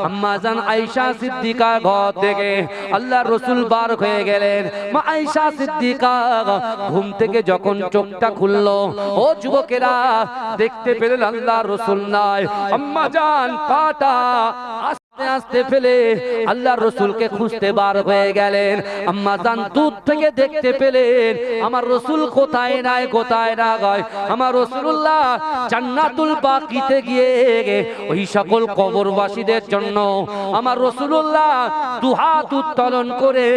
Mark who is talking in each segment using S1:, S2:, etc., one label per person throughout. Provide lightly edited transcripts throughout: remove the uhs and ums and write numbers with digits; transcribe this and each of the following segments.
S1: আম্মা জান আয়েশা সিদ্দিকার ঘর থেকে আল্লাহর রাসূল বার হয়ে গেলেন। মা আয়েশা সিদ্দিকা ঘুম থেকে যখন চোখটা খুললো, ও যুবকেরা দেখতে পেলেন আল্লাহর রাসূল নাই। আম্মা জান পাটা আস্তে আস্তে ফেলে আল্লাহর রাসূলকে খুঁজতে বার হয়ে গেলেন। আম্মা জান দূর থেকে দেখতে পেলেন আমার রাসূল কোথায় নাই, কোথায় না গয়। আমার রাসূলুল্লাহ জান্নাতুল বাকিতে গিয়ে ওই সকল কবরবাসীদের জন্য আমার রাসূলুল্লাহ দুহাত উত্তোলন করে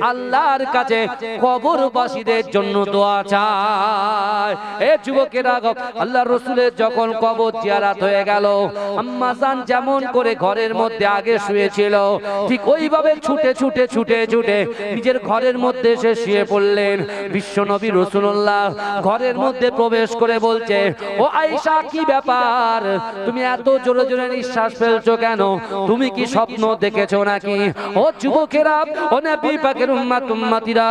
S1: আল্লাহর কাছে কবরবাসীদের জন্য দোয়া চায়। এ যুবকেরা, আল্লাহর রাসূলের যখন কবর জিয়ারত হয়ে গেল, আম্মা জান যেমন করে ঘরের মধ্যে আগে শুয়েছিল ঠিক ওইভাবে ছুটে ছুটে ছুটে ছুটে নিজের ঘরের মধ্যে এসে শুয়ে পড়লেন। বিশ্বনবী রাসূলুল্লাহ ঘরের মধ্যে প্রবেশ করে বলছে, ও আয়েশা কি ব্যাপার, তুমি এত জোরে জোরে নিঃশ্বাস ফেলছো কেন? তুমি কি স্বপ্ন দেখেছো নাকি? ও যুবকেরা, ও নবী পাকের উম্মতিরা,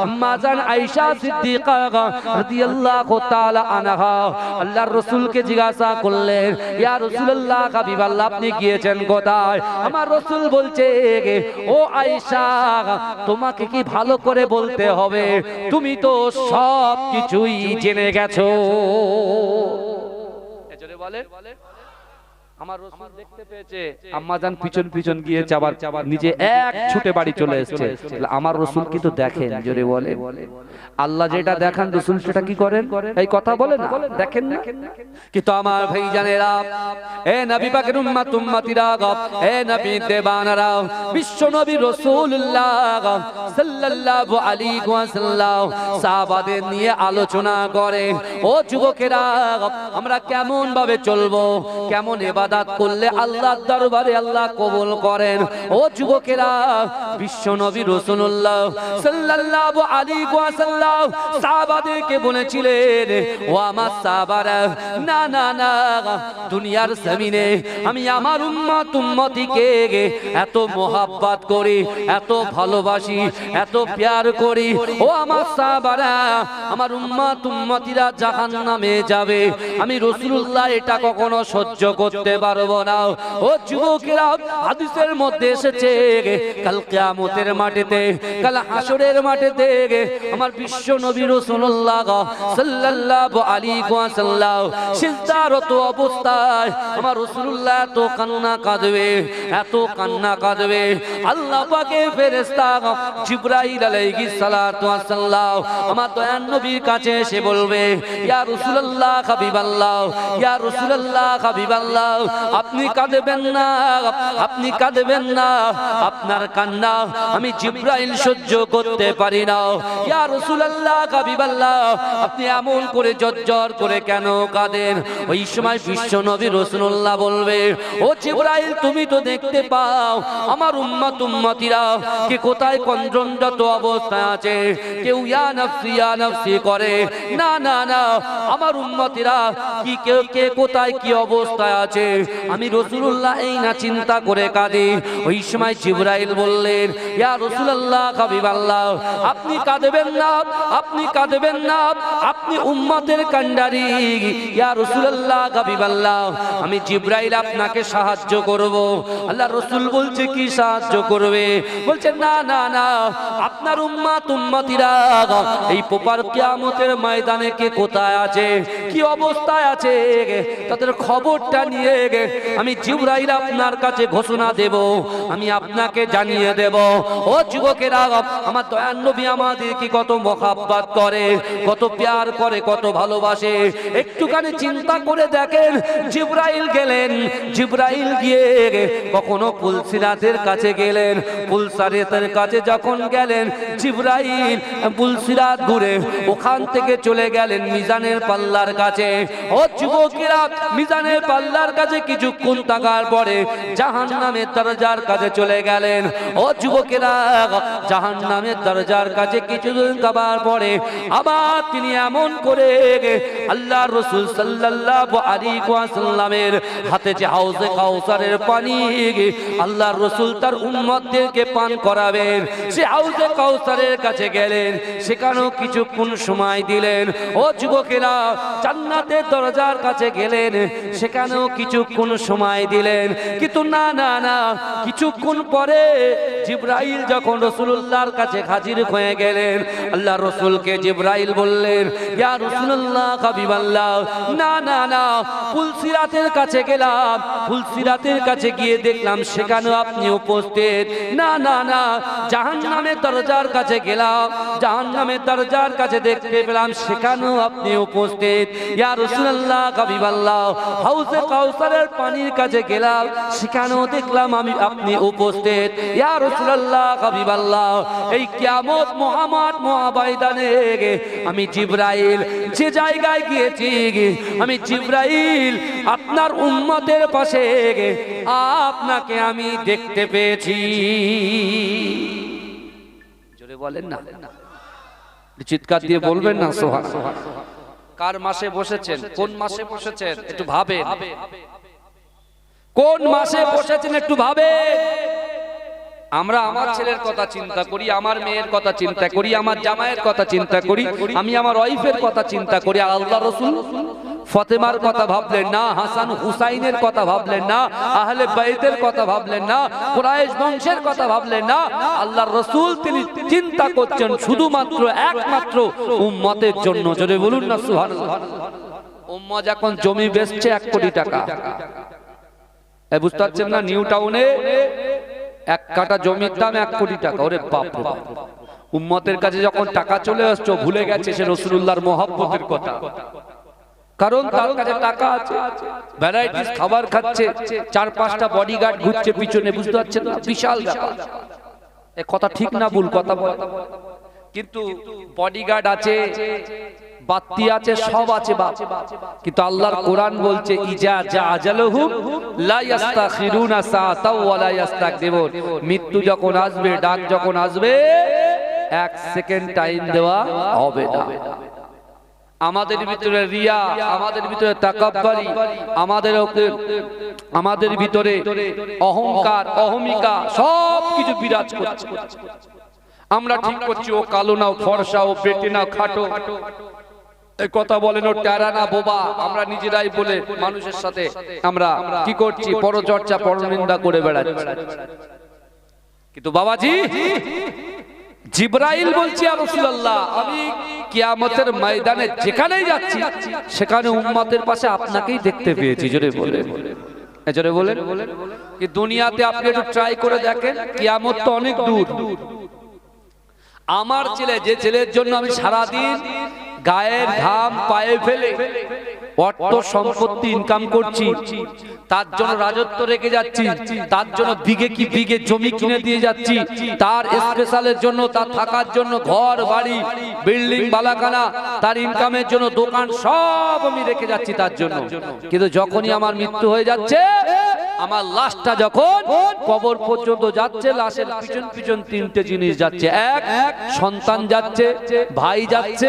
S1: আম্মা জান আয়েশা সিদ্দিকা রাদিয়াল্লাহু তাআলা আনহা আল্লাহর রাসূলকে জিজ্ঞাসা করলেন, ইয়া রাসূলুল্লাহ হাবিবাল্লাহ, আপনি গিয়েছেন কোথায়? আমার রাসূল বলছে, ও আয়েশা, তোমাকে কি ভালো করে বলতে হবে, তুমি তো সব কিছুই জেনে গেছো। এজন্য বলে আমার রাসূল দেখতে পেয়েছে আম্মা জান পিছন পিছন গিয়ে চাবার নিজে এক ছুটে বাড়ি চলে এসেছে। আমার রাসূল কি তো দেখেন, জোরে বলে আল্লাহ যেটা দেখান রাসূল সেটা কি করেন? এই কথা বলে না, দেখেন না। কিন্তু আমার ভাইজানেরা, এ নবী পাকের উম্মতিরা, এ নবী দেবানারা, বিশ্ব নবী রাসূলুল্লাহ সাল্লাল্লাহু আলাইহি ওয়াসাল্লাম সাহাবাদের নিয়ে আলোচনা করে। ও যুবকেরা, আমরা কেমন ভাবে চলবো, কেমন ইবাদত করলে আল্লাহর দরবারে আল্লাহ কবুল করেন। ও যুবকেরা, বিশ্ব নবী রাসূলুল্লাহ সাল্লাল্লাহু আলাইহি ওয়াসাল্লাম সাহাবাদেরকে বলেছিলেন, ও আমার সাহাবারা, না না না, দুনিয়ার জমিনে আমি আমার উম্মতিকে এত মোহাব্বত করি, এত ভালোবাসি, এত প্যার করি। ও আমার সাহাবারা, আমার উম্মতিরা জাহান্নামে যাবে, আমি রাসূলুল্লাহ এটা কখনো সহ্য করতে পারবো না। ও যুবকেরা, হাদিসের মধ্যে এসেছে কাল কিয়ামতের মাঠেতে, কাল হাসরের মাঠেতে আমার বিশ্ব নবী রাসূলুল্লাহ সাল্লাল্লাহু আলাইহি ওয়াসাল্লাম সিজদারত অবস্থায় আমার রাসূলুল্লাহ তো কান্না কাঁদবে, এত কান্না কাঁদবে। আল্লাহ পাকের ফেরেশতা জিবরাইল আলাইহিস সালাতু ওয়াস সালাম আমার দয়ার নবীর কাছে এসে বলবে, ইয়া রাসূলুল্লাহ হাবিবাল্লাহ, ইয়া রাসূলুল্লাহ হাবিবাল্লাহ, আপনি কাঁদবেন না, আপনি কাঁদবেন না, আপনার কান্না আমি জিবরাইল সহ্য করতে পারি না। ইয়া রাসূলুল্লাহ হাবিবাল্লাহ, আপনি এমন করে জর্জর করে কেন কাঁদেন? ওই সময় বিশ্ব নবী রাসূলুল্লাহ বলবে, ও জিবরাইল, তুমি তো দেখতে পাও আমার উম্মতিরা কে কোথায় কন্দ্রন্ডত অবস্থায় আছে, কেউ ইয়া নাফসি করে, না না না, আমার উম্মতিরা কি কেউ কে কোথায় কি অবস্থায় আছে আমি রাসূলুল্লাহ এই না চিন্তা করে কাঁদি। ওই সময় জিবরাইল বললেন, ইয়া রাসূলুল্লাহ হাবিবাল্লাহ, আপনি কাঁদবেন না, আপনি কাঁদবেন না, আপনি উম্মতের কান্ডারি। ইয়া রাসূলুল্লাহ হাবিবাল্লাহ, আমি জিবরাইল আপনাকে সাহায্য করব। আল্লাহর রাসূল বলছে, কি সাহায্য করবে? বলছে, না না না, আপনার উম্মতিরা এই প্রপার কিয়ামতের ময়দানে কে কোথায় আছে, কি অবস্থায় আছে, তাদের খবরটা নিয়ে আমি জিবরাইল আপনার কাছে ঘোষণা দেব, আমি আপনাকে জানিয়ে দেব। ও যুবকেরা, আমার দয়ার নবী আমাদেরকে কত মহব্বত করে, কত প্যার করে, কত ভালোবাসে। একটুখানি চিন্তা করে দেখেন, জিবরাইল গেলেন, জিবরাইল গিয়ে কখনো পুলসিরাতের কাছে গেলেন, পুলসিরাতের কাছে যখন গেলেন জিবরাইল পুলসিরাত ঘুরে ওখান থেকে চলে গেলেন মিজানের পাল্লার কাছে। ও যুবকেরা, মিজানের পাল্লার কাছে কিছুক্ষণ থাকার পরে জাহান্নামের দরজার কাছে চলে গেলেন। ও যুবকেরা, জাহান্নামের দরজার কাছে কিছুদিন যাবার পরে আবার তিনি এমন করে আল্লাহর রাসূল সাল্লাল্লাহু আলাইহি ওয়াসাল্লামের হাতে যে হাউজে কাউসারের পানি আল্লাহর রাসূল তার উম্মতদেরকে পান করাবেন, সে হাউজে কাউসারের কাছে গেলেন, সেখানেও কিছুক্ষণ সময় দিলেন। ও যুবকেরা, জান্নাতের দরজার কাছে গেলেন, সেখানেও কিছু কিছুক্ষণ সময় দিলেন, কিন্তু না না না, কিছুক্ষণ পরে জিবরাইল যখন রাসূলুল্লাহর কাছে হাজির হয়ে গেলেন, আল্লাহ রাসূলকে জিবরাইল বললেন, ইয়া রাসূলুল্লাহ হাবিবাল্লাহ, না না না, ফুলসিরাতের কাছে গেলাম, ফুলসিরাতের কাছে গিয়ে দেখলাম সেখানেও আপনি উপস্থিত। না না না, জাহান্নামের দরজার কাছে গেলাম, জাহান্নামের দরজার কাছে দেখতে পেলাম সেখানেও আপনি উপস্থিত। ইয়া রাসূলুল্লাহ হাবিবাল্লাহ, হাউজে কাউসারের পানির কাছে গেলাম, সেখানেও দেখলাম আপনি উপস্থিত। ইয়া রাসূলুল্লাহ হাবিবাল্লাহ, এই কিয়ামত মুহাম্মদ ময়দানে আমি জিবরাইল যে জায়গায় গিয়েছি, আমি জিবরাইল আপনার উম্মতের পাশে আপনাকে আমি দেখতে পেয়েছি। জোরে বলেন না, চিৎকার দিয়ে বলবেন না সুবহানাল্লাহ। কার মাসে বসেছেন, কোন মাসে বসেছেন একটু ভাবেন, কোন মাসে বসেছেন একটু ভাবেন। আমরা আমার ছেলের কথা চিন্তা করি, আমার মেয়ের কথা চিন্তা করি, আমার জামাইয়ের কথা চিন্তা করি, আমি আমার ওয়াইফের কথা চিন্তা করি, আর আল্লাহ রাসূল ফাতেমার কথা ভাবলেন না, হাসান হুসাইনের কথা ভাবলেন না, আহলে বাইতের কথা ভাবলেন না, কুরাইশ বংশের কথা ভাবলেন না। আল্লাহর রাসূল তিনি চিন্তা করছেন শুধুমাত্র একমাত্র উম্মতের জন্য। জোরে বলুন না সুবহানাল্লাহ। উম্মত যখন জমি বেচছে 1 কোটি টাকা, এই বুঝতে পারছেন না, নিউ টাউনে 1 কাঠা জমির দাম 1 কোটি টাকা। ওরে বাপ রে বাপ, উম্মতের কাছে যখন টাকা চলে আসছে ভুলে গেছে সে রাসূলুল্লাহর মহব্বতের কথা। কারণ তার কাছে টাকা আছে, ভ্যারাইটিস খাবার খাচ্ছে, 4-5টা বডিগার্ড ঘুরছে পিছনে, বুঝতে পারছেন না, বিশাল ব্যাপার। এই কথা ঠিক না ভুল কথা বল, কিন্তু বডিগার্ড আছে, বাতি আছে, সব আছে বাপ, কিন্তু আল্লাহর কোরআন বলছে ইজা জাআজালুহুম লা ইস্তাখিরুনা সাআতাও ওয়া লা ইস্তাকদিমুন। মৃত্যু যখন আসবে, ডাক যখন আসবে, 1 সেকেন্ড টাইম দেওয়া হবে না। আমাদের ভিতরে রিয়া, আমাদের ভিতরে তাকাব্বুরি, আমাদের ভিতরে অহংকার, অহমিকা সব কিছু বিরাজ করছে। আমরা ঠিক করছি ও কালো না, ও ফর্সা, ও পেটে না, খাটো, এই কথা বলেন, ও টেরা না, বোবা। আমরা নিজেরাই বলে মানুষের সাথে আমরা কি করছি, পরচর্চা, পরনিন্দা করে বেড়াচ্ছি। কিন্তু বাবাজি জিবরাইল বলছি, ইয়া রাসূলুল্লাহ, আমি কিয়ামতের ময়দানে যেখানেই যাচ্ছি সেখানে উম্মতের পাশে আপনাকেই দেখতে পেয়েছি। জোরে বলেন, জোরে বলেন। কি দুনিয়াতে আপনি একটু ট্রাই করে দেখেন, কিয়ামত তো অনেক দূর। আমার ছেলে, যে ছেলের জন্য আমি সারাদিন গায়ের ঘাম পায়ে ফেলে অর্থ সম্পত্তি ইনকাম করছি, তার জন্য রাজত্ব রেখে যাচ্ছি, তার জন্য বিঘে কি বিঘে জমি কিনে দিয়ে যাচ্ছি, তার স্পেশালের জন্য, তার থাকার জন্য ঘর বাড়ি বিল্ডিং বালাখানা, তার ইনকামের জন্য দোকান সব আমি রেখে যাচ্ছি তার জন্য। কিন্তু যখনই আমার মৃত্যু হয়ে যাচ্ছে, আমার লাশটা যখন কবর পর্যন্ত যাচ্ছে, লাশের পিছন পিছন 3টে জিনিস যাচ্ছে। 1, সন্তান যাচ্ছে, ভাই যাচ্ছে,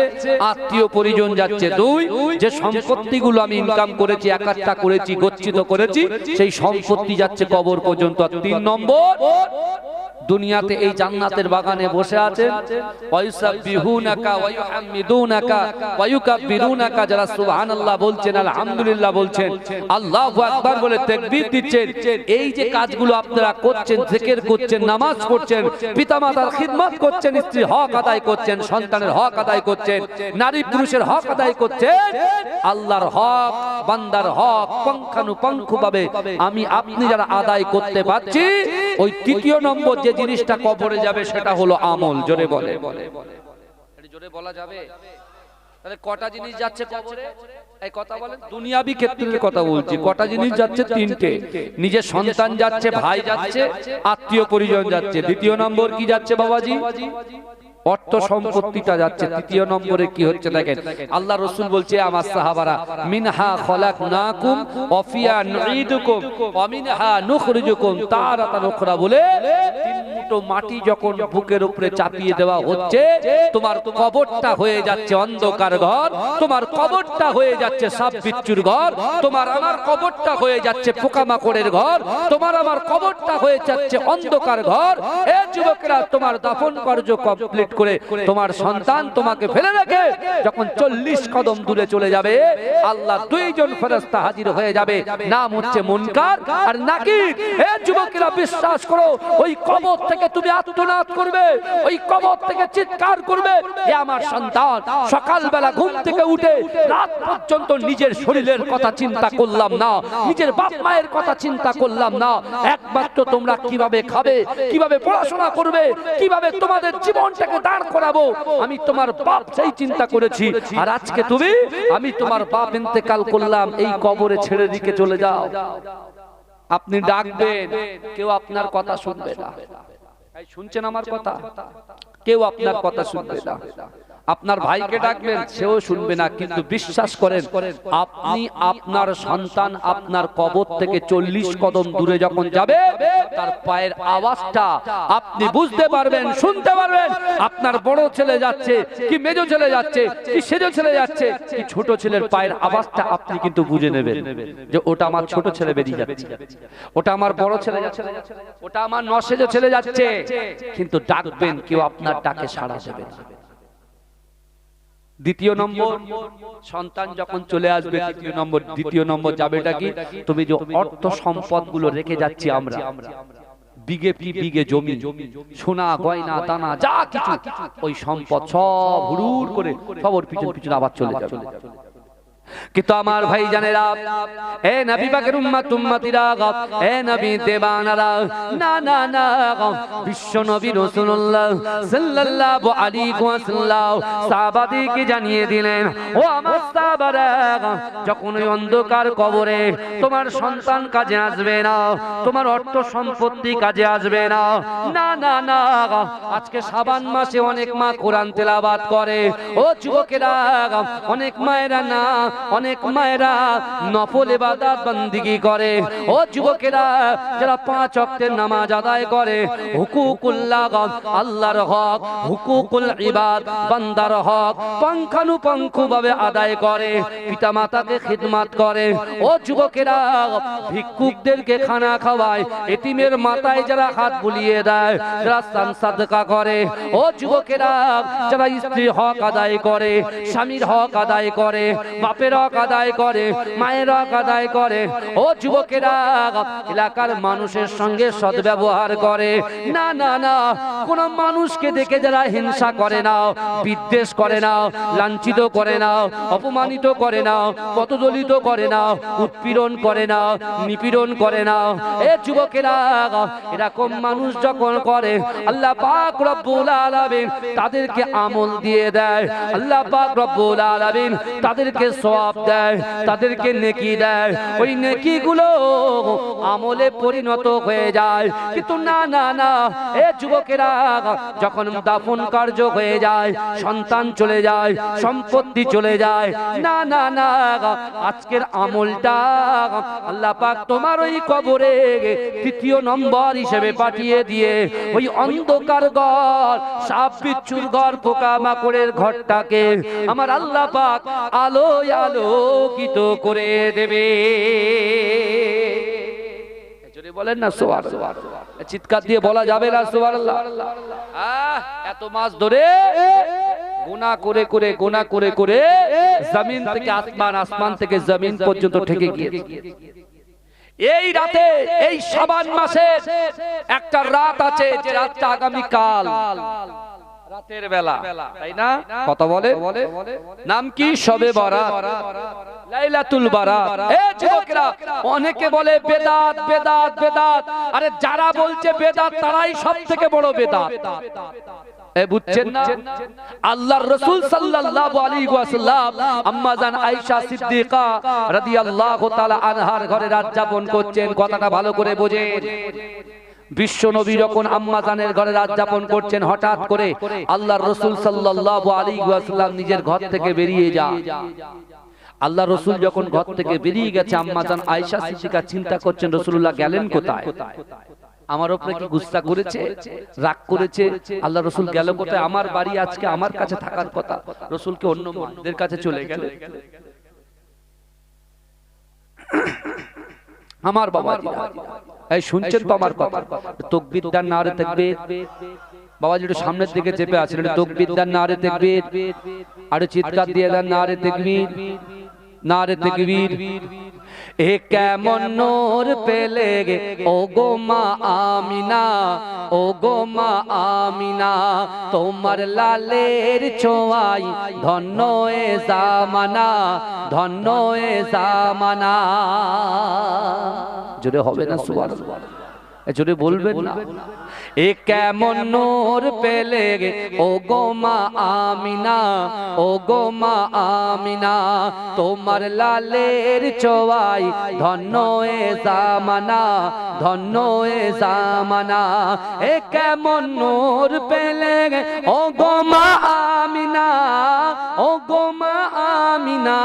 S1: আত্মীয় পরিজন যাচ্ছে। 2, যে সম্পত্তিগুলো আমি ইনকাম করেছি, একাত্তা করেছি, গচ্ছিত করেছি, সেই সম্পত্তি যাচ্ছে কবর পর্যন্ত। 3 নম্বর, দুনিয়াতে এই জান্নাতের বাগানে বসে আছেন, ওয়ায়ুসাব্বিহুনাকা ওয়ায়ুহাম্মিদুনাকা ওয়ায়ুকাব্বিরুনাকা, যারা সুবহানাল্লাহ বলছেন, আলহামদুলিল্লাহ বলছেন, আল্লাহু আকবার বলে তাকবীর দিচ্ছেন। এই যে কাজগুলো আপনারা করছেন, জিকির করছেন, নামাজ পড়ছেন, পিতামাতার খিদমত করছেন, স্ত্রীর হক আদায় করছেন, সন্তানের হক আদায় করছেন, নারী পুরুষের হক আদায় করছেন, আল্লাহর হক, বান্দার হক পুঙ্খানুপুঙ্খভাবে আমি আপনি যারা আদায় করতে পারছি, ওই 3য় নম্বর যে জিনিসটা কবরে যাবে সেটা হলো আমল। জোরে বলে, জোরে বলা যাবে? তাহলে কটা জিনিস যাচ্ছে কবরে? এই কথা বলেন, দুনিয়াবি ক্ষেত্রের কথা বলছি। কটা জিনিস যাচ্ছে? 3টে। নিজের সন্তান যাচ্ছে, ভাই যাচ্ছে, আত্মীয় পরিজন যাচ্ছে। 2য় নম্বর কি যাচ্ছে বাবাজি? অর্থ সম্পত্তিটা যাচ্ছে। 3য় নম্বরে কি হচ্ছে দেখেন, আল্লাহ রাসূল বলছে, আমার সাহাবারা, মিনহা খলাকনাকুম ওয়া ফিহা নুঈদুকুম ওয়া মিনহা নুখরিজুকুম তারাতান উখরা বলে 3 মুঠো মুঠো মাটি যখন বুকের উপরে চাপিয়ে দেওয়া হচ্ছে, তোমার কবরটা হয়ে যাচ্ছে অন্ধকার ঘর, তোমার কবরটা হয়ে যাচ্ছে সাপ বিচ্ছুর ঘর, তোমার আমার কবরটা হয়ে যাচ্ছে পোকামাকড়ের ঘর, তোমার আমার কবরটা হয়ে যাচ্ছে অন্ধকার ঘর। এ যুবকেরা, তোমার দাফন কার্য কমপ্লিট করে তোমার সন্তান তোমাকে ফেলে রেখে যখন 40 কদম দূরে চলে যাবে, আল্লাহ দুইজন ফেরেশতা হাজির হয়ে যাবে, নাম হচ্ছে মুনকার আর নাকির। এ যুবকেরা, বিশ্বাস করো, ওই কবর থেকে তুমি আর্তনাদ করবে, ওই কবর থেকে চিৎকার করবে, এ আমার সন্তান সকালবেলা ঘুম থেকে উঠে রাত পর্যন্ত নিজের শরীরের কথা চিন্তা করলাম না, নিজের বাপ মায়ের কথা চিন্তা করলাম না, একমাত্র তোমরা কিভাবে খাবে, কিভাবে পড়াশোনা করবে, কিভাবে তোমাদের জীবনটাকে দাঁড় করাবো, আমি তোমার বাপ সেই চিন্তা করেছি। আর আজকে তুমি, আমি তোমার বাপ ইন্তেকাল করলাম, এই কবরে ছেড়ে দিকে চলে যাও। আপনি ডাকবেন, কেউ আপনার কথা শুনবে না। শুনছেন আমার কথা? কেউ আপনার কথা শুনবে না। আপনার ভাইকে ডাকবেন, সেও শুনবে না। কিন্তু বিশ্বাস করেন, আপনি আপনার সন্তান আপনার কবর থেকে 40 কদম দূরে যখন যাবে, তার পায়ের আওয়াজটা আপনি বুঝতে পারবেন, শুনতে পারবেন। আপনার বড় ছেলে যাচ্ছে কি মেজো ছেলে যাচ্ছে কি সেজো ছেলে যাচ্ছে কি ছোট ছেলের পায়ের আওয়াজটা আপনি কিন্তু বুঝে নেবেন যে ওটা আমার ছোট ছেলে বেরিয়ে যাচ্ছে, ওটা আমার বড় ছেলে যাচ্ছে, ওটা আমার নসেজো ছেলে যাচ্ছে। কিন্তু ডাকবেন, কেউ আপনার ডাকে সাড়া দেবে না। দ্বিতীয় নম্বর, সন্তান যখন চলে আসবে, দ্বিতীয় নম্বর যাবেটা কি? তুমি যে অর্থ সম্পদ গুলো রেখে যাচ্ছি আমরা, বিঘে বিঘে জমি, সোনা গয়না দানা যা কিছু, ওই সম্পদ সব হুড়ুর করে সবর পিছন পিছন আবার চলে যাবে। কিন্তু আমার ভাই জানেরা, এ নবী পাকের উম্মত উম্মতিরা, এ নবী দেবানারা, না না না, বিশ্ব নবী রাসূলুল্লাহ সাল্লাল্লাহু আলাইহি ওয়াসাল্লাম সাহাবাদেরকে জানিয়ে দিলেন, ও আমার সাহাবারা, যখন ওই অন্ধকার কবরে তোমার সন্তান কাজে আসবে না, তোমার অর্থ সম্পত্তি কাজে আসবে না, না না না। আজকে শাবান মাসে অনেক মা কোরআন তেলাওয়াত করে, ও যুবকেরা, অনেক মায়েরা না, অনেক মায়েরা নফল ইবাদত বন্দেগী করে, ও যুবকেরা, যারা 5 ওয়াক্তের নামাজ আদায় করে, হুকুকুল্লাহ, আল্লাহর হক, হুকুকুল ইবাদ, বান্দার হক পঙ্খানুপঙ্খভাবে আদায় করে, পিতামাতাকে খিদমত করে, ও যুবকেরা, ভিক্ষুকদেরকে খানা খাওয়ায়, এতিমের মাথায় যারা হাত বুলিয়ে দেয়, যারা দান সাদকা করে, ও যুবকেরা, যারা স্ত্রীর হক আদায় করে, স্বামীর হক আদায় করে, বাপের হক আদায় করে, মায়ের হক আদায় করে, ও যুবকেরা, এলাকার মানুষের সঙ্গে সদ্ব্যবহার করে, না না না, কোন মানুষকে দেখে যারা হিংসা করে না, বিদ্বেষ করে না, লাঞ্ছিত করে না, অপমানিত করে না, পদদলিত করে না, উৎপীড়ন করে না, নিপীড়ন করে না, এ যুবকেরা, এরকম মানুষ যখন করে, আল্লাহ পাক রব্বুল আলামিন তাদেরকে আমল দিয়ে দেয়, আল্লাহ পাক রব্বুল আলামিন তাদেরকে সওয়াব দেয়, তাদেরকে নেকি দেয়, ওই নেকিগুলো আমলে পরিণত হয়ে যায়। কিন্তু না না না, এ যুবকেরা, যখন দাফন কার্য হয়ে যায়, সন্তান চলে যায়, সম্পত্তি চলে যায়, না না না, আজকের আমলটা আল্লাহ পাক তোমার ওই কবরে তৃতীয় নম্বর হিসেবে পাঠিয়ে দিয়ে ওই অন্ধকার ঘর, সাপ বিচ্ছুর ঘর, পোকামাকড়ের ঘরটাকে আমার আল্লাহ পাক আলোয় আলোকিত করে দেবে। বলেন না সুবহানাল্লাহ, চিৎকার দিয়ে বলা যাবে না সুবহানাল্লাহ। এত মাস ধরে গুনাহ করে করে গুনাহ করে করে জমিন থেকে আসমান, আসমান থেকে জমিন পর্যন্ত ঠেকে গিয়েছে। এই রাতে, এই শাবান মাসে একটা রাত আছে, যে রাতটা আগামী কাল রাতের বেলা, তাই না? কথা বলে, নাম কি? শবে বরাত, লাইলাতুল বারাত। এ যুবকেরা, অনেকে বলে বেদাত বেদাত বেদাত, আরে যারা বলছে বেদাত তারাই সবথেকে বড় বেদাত। এ বুঝছেন না? আল্লাহর রাসূল সাল্লাল্লাহু আলাইহি ওয়াসাল্লাম আম্মা জান আয়েশা সিদ্দিকা রাদিয়াল্লাহু তাআলা আনহার ঘরে রাত যাপন করছেন। কথাটা ভালো করে বোঝেন। বিশ্ব নবী যখন আম্মা জানের ঘরে রাত যাপন করছেন, হঠাৎ করে আল্লাহর রাসূল সাল্লাল্লাহু আলাইহি ওয়াসাল্লাম নিজের ঘর থেকে বেরিয়ে যান। আল্লাহ রাসূল যখন ঘর থেকে বেরিয়ে গেছে, আম্মা জান আয়েশা সিদ্দিকা চিন্তা করছেন রাসূলুল্লাহ গেলেন কোথায়? আমার উপরে কি গুসা করেছে, রাগ করেছে? আল্লাহ রাসূল গেল কোথায়? আমার বাড়ি আজকে আমার কাছে থাকার কথা, রাসূলকে অন্য মানুষদের কাছে চলে গেল। আমার বাবা এই শুনছেন তো আমার কথা? তাকবীর দেন, নারে তাকবীর। বাবাজি একটু সামনের দিকে চেপে আছেন, একটু তাকবীর দেন, নারে তাকবীর। আর চিৎকার দিয়ে দেন, নারে তাকবীর, নারে তাকবীর। এ কেমন নূর পেলে গে ও গো মা আমিনা, ও গো মা আমিনা, তোমার লালের ছোঁয়ায় ধন্য এ জামানা, ধন্য এ জামানা। জোরে হবে না সুবহানাল্লাহ? জোরে বলবেন না? এ কেমন নূর পেলে গে ও গো মা আমিনা, ও গো মা আমিনা, তোমার লালের ছোঁয়ায় ধন্য এ জামানা, ধন্য এ জামানা। এ কেমন নূর পেলে গে ও গো মা আমিনা, ও গো মা আমিনা,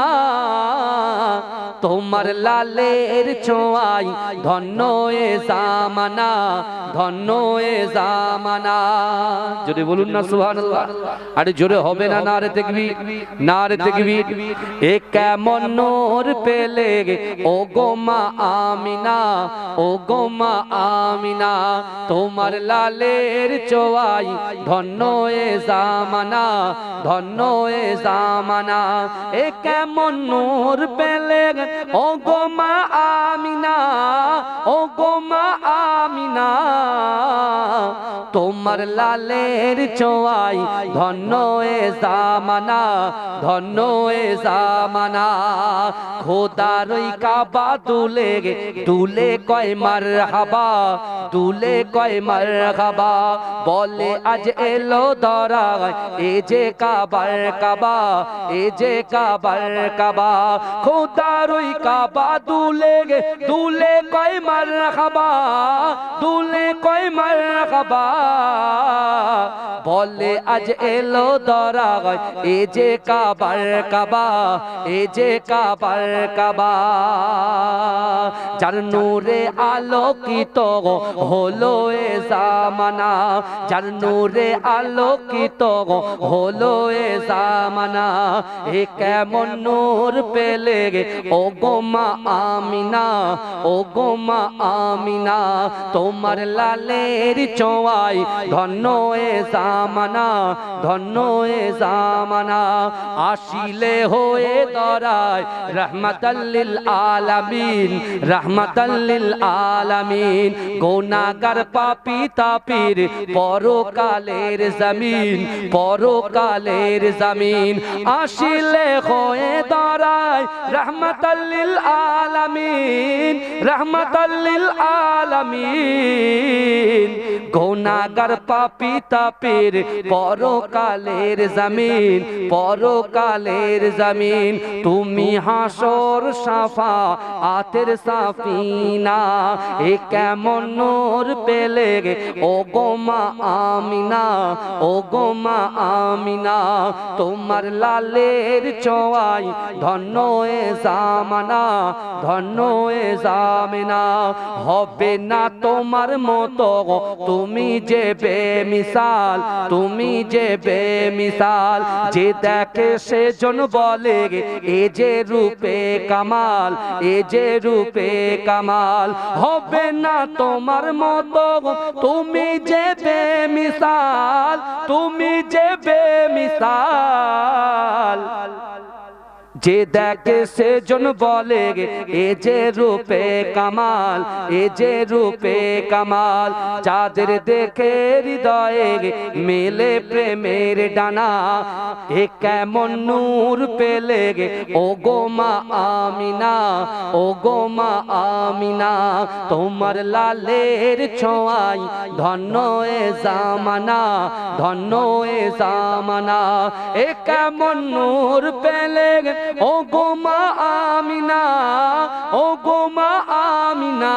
S1: তোমার লালের ছোঁয়ায় ধন্য এ জামানা, ধন্য এ জামানা। জোরে বলুন না সুবহানাল্লাহ? আরে জোরে হবে না? নারে তাকবীর, নারে তাকবীর। এ কেমন নূর পেলে গে ও গো মা আমিনা, ও গো মা আমিনা, তোমার লালের ছোঁয়ায় ধন্য এ জামানা, ধন্য এ জামানা। এ কেমন নূর পেলে গে ও গো মা আমিনা, ও গো মা আমিনা, তোমার লালের ছোঁয়ায় ধন্য এ জামানা, ধন্য এ জামানা। খোদার ওই কাবা দুলে গে দুলে কয় মারহাবা, দুলে কয় মারহাবা, বলে আজ এলো ধরায় এ যে কাবার কাবা, এ যে কাবার কাবা। খোদার ওই কাবা দুলে গে দুলে কয় মারহাবা, দুলে কয় মারহাবা, বলে আজ এলো ধরায় এ যে কাবার কাবা, এ যে কাবার কাবা। যার নূরে আলোকিত হলো এ জামানা, যার নূরে আলোকিত হলো এ জামানা। এ কেমন নূর পেলে গে ও গো মা আমিনা, ও গো মা আমিনা, তোমার লালের ছোঁয়ায় ধন্য এ জামানা, ধন্য এ জামানা। আসিলে হয়ে ধরায় রাহমাতাল লিল আলামিন, রাহমাতাল লিল আলামিন। গুনাহগার পাপী তাপির পরকালের জমিন, পরকালের জমিন। আসিলে হয়ে ধরায় রাহমাতাল লিল আলামিন, রাহমাতাল লিল আলামিন। গুনাহগার পাপী তাপির পরকালের জমিন, পরকালের জমিন। তুমি হাসর শাফাআতের সাফিনা, এ কেমন নূর পেলে গে ও গো মা আমিনা, ও গো মা আমিনা, তোমার লালের ছোঁয়ায় ধন্য এ জামানা, ধন্য এ জামানা। হবে না তোমার মতো তুমি যে বেমিসাল, তুমি যে বেমিসাল। যে দেখে সেজন বলে এ যে রূপে কামাল, এ যে রূপে কামাল। হবে না তোমার মতো তুমি যে বেমিসাল, তুমি যে বেমিসাল। যে দেখে সেজন বলে এ যে রূপে কামাল, এ যে রূপে কামাল। যাদের দেখে হৃদয়ে মেলে প্রেমের ডানা, এ কেমন নূর পেলে ও গো মা আমিনা, ও গো মা আমিনা, তোমার লালের ছোঁয়ায় ধন্য এ জামানা, ধন্য এ জামানা। এ কেমন নূর পেলে ও গো মা আমিনা, ও গো মা আমিনা,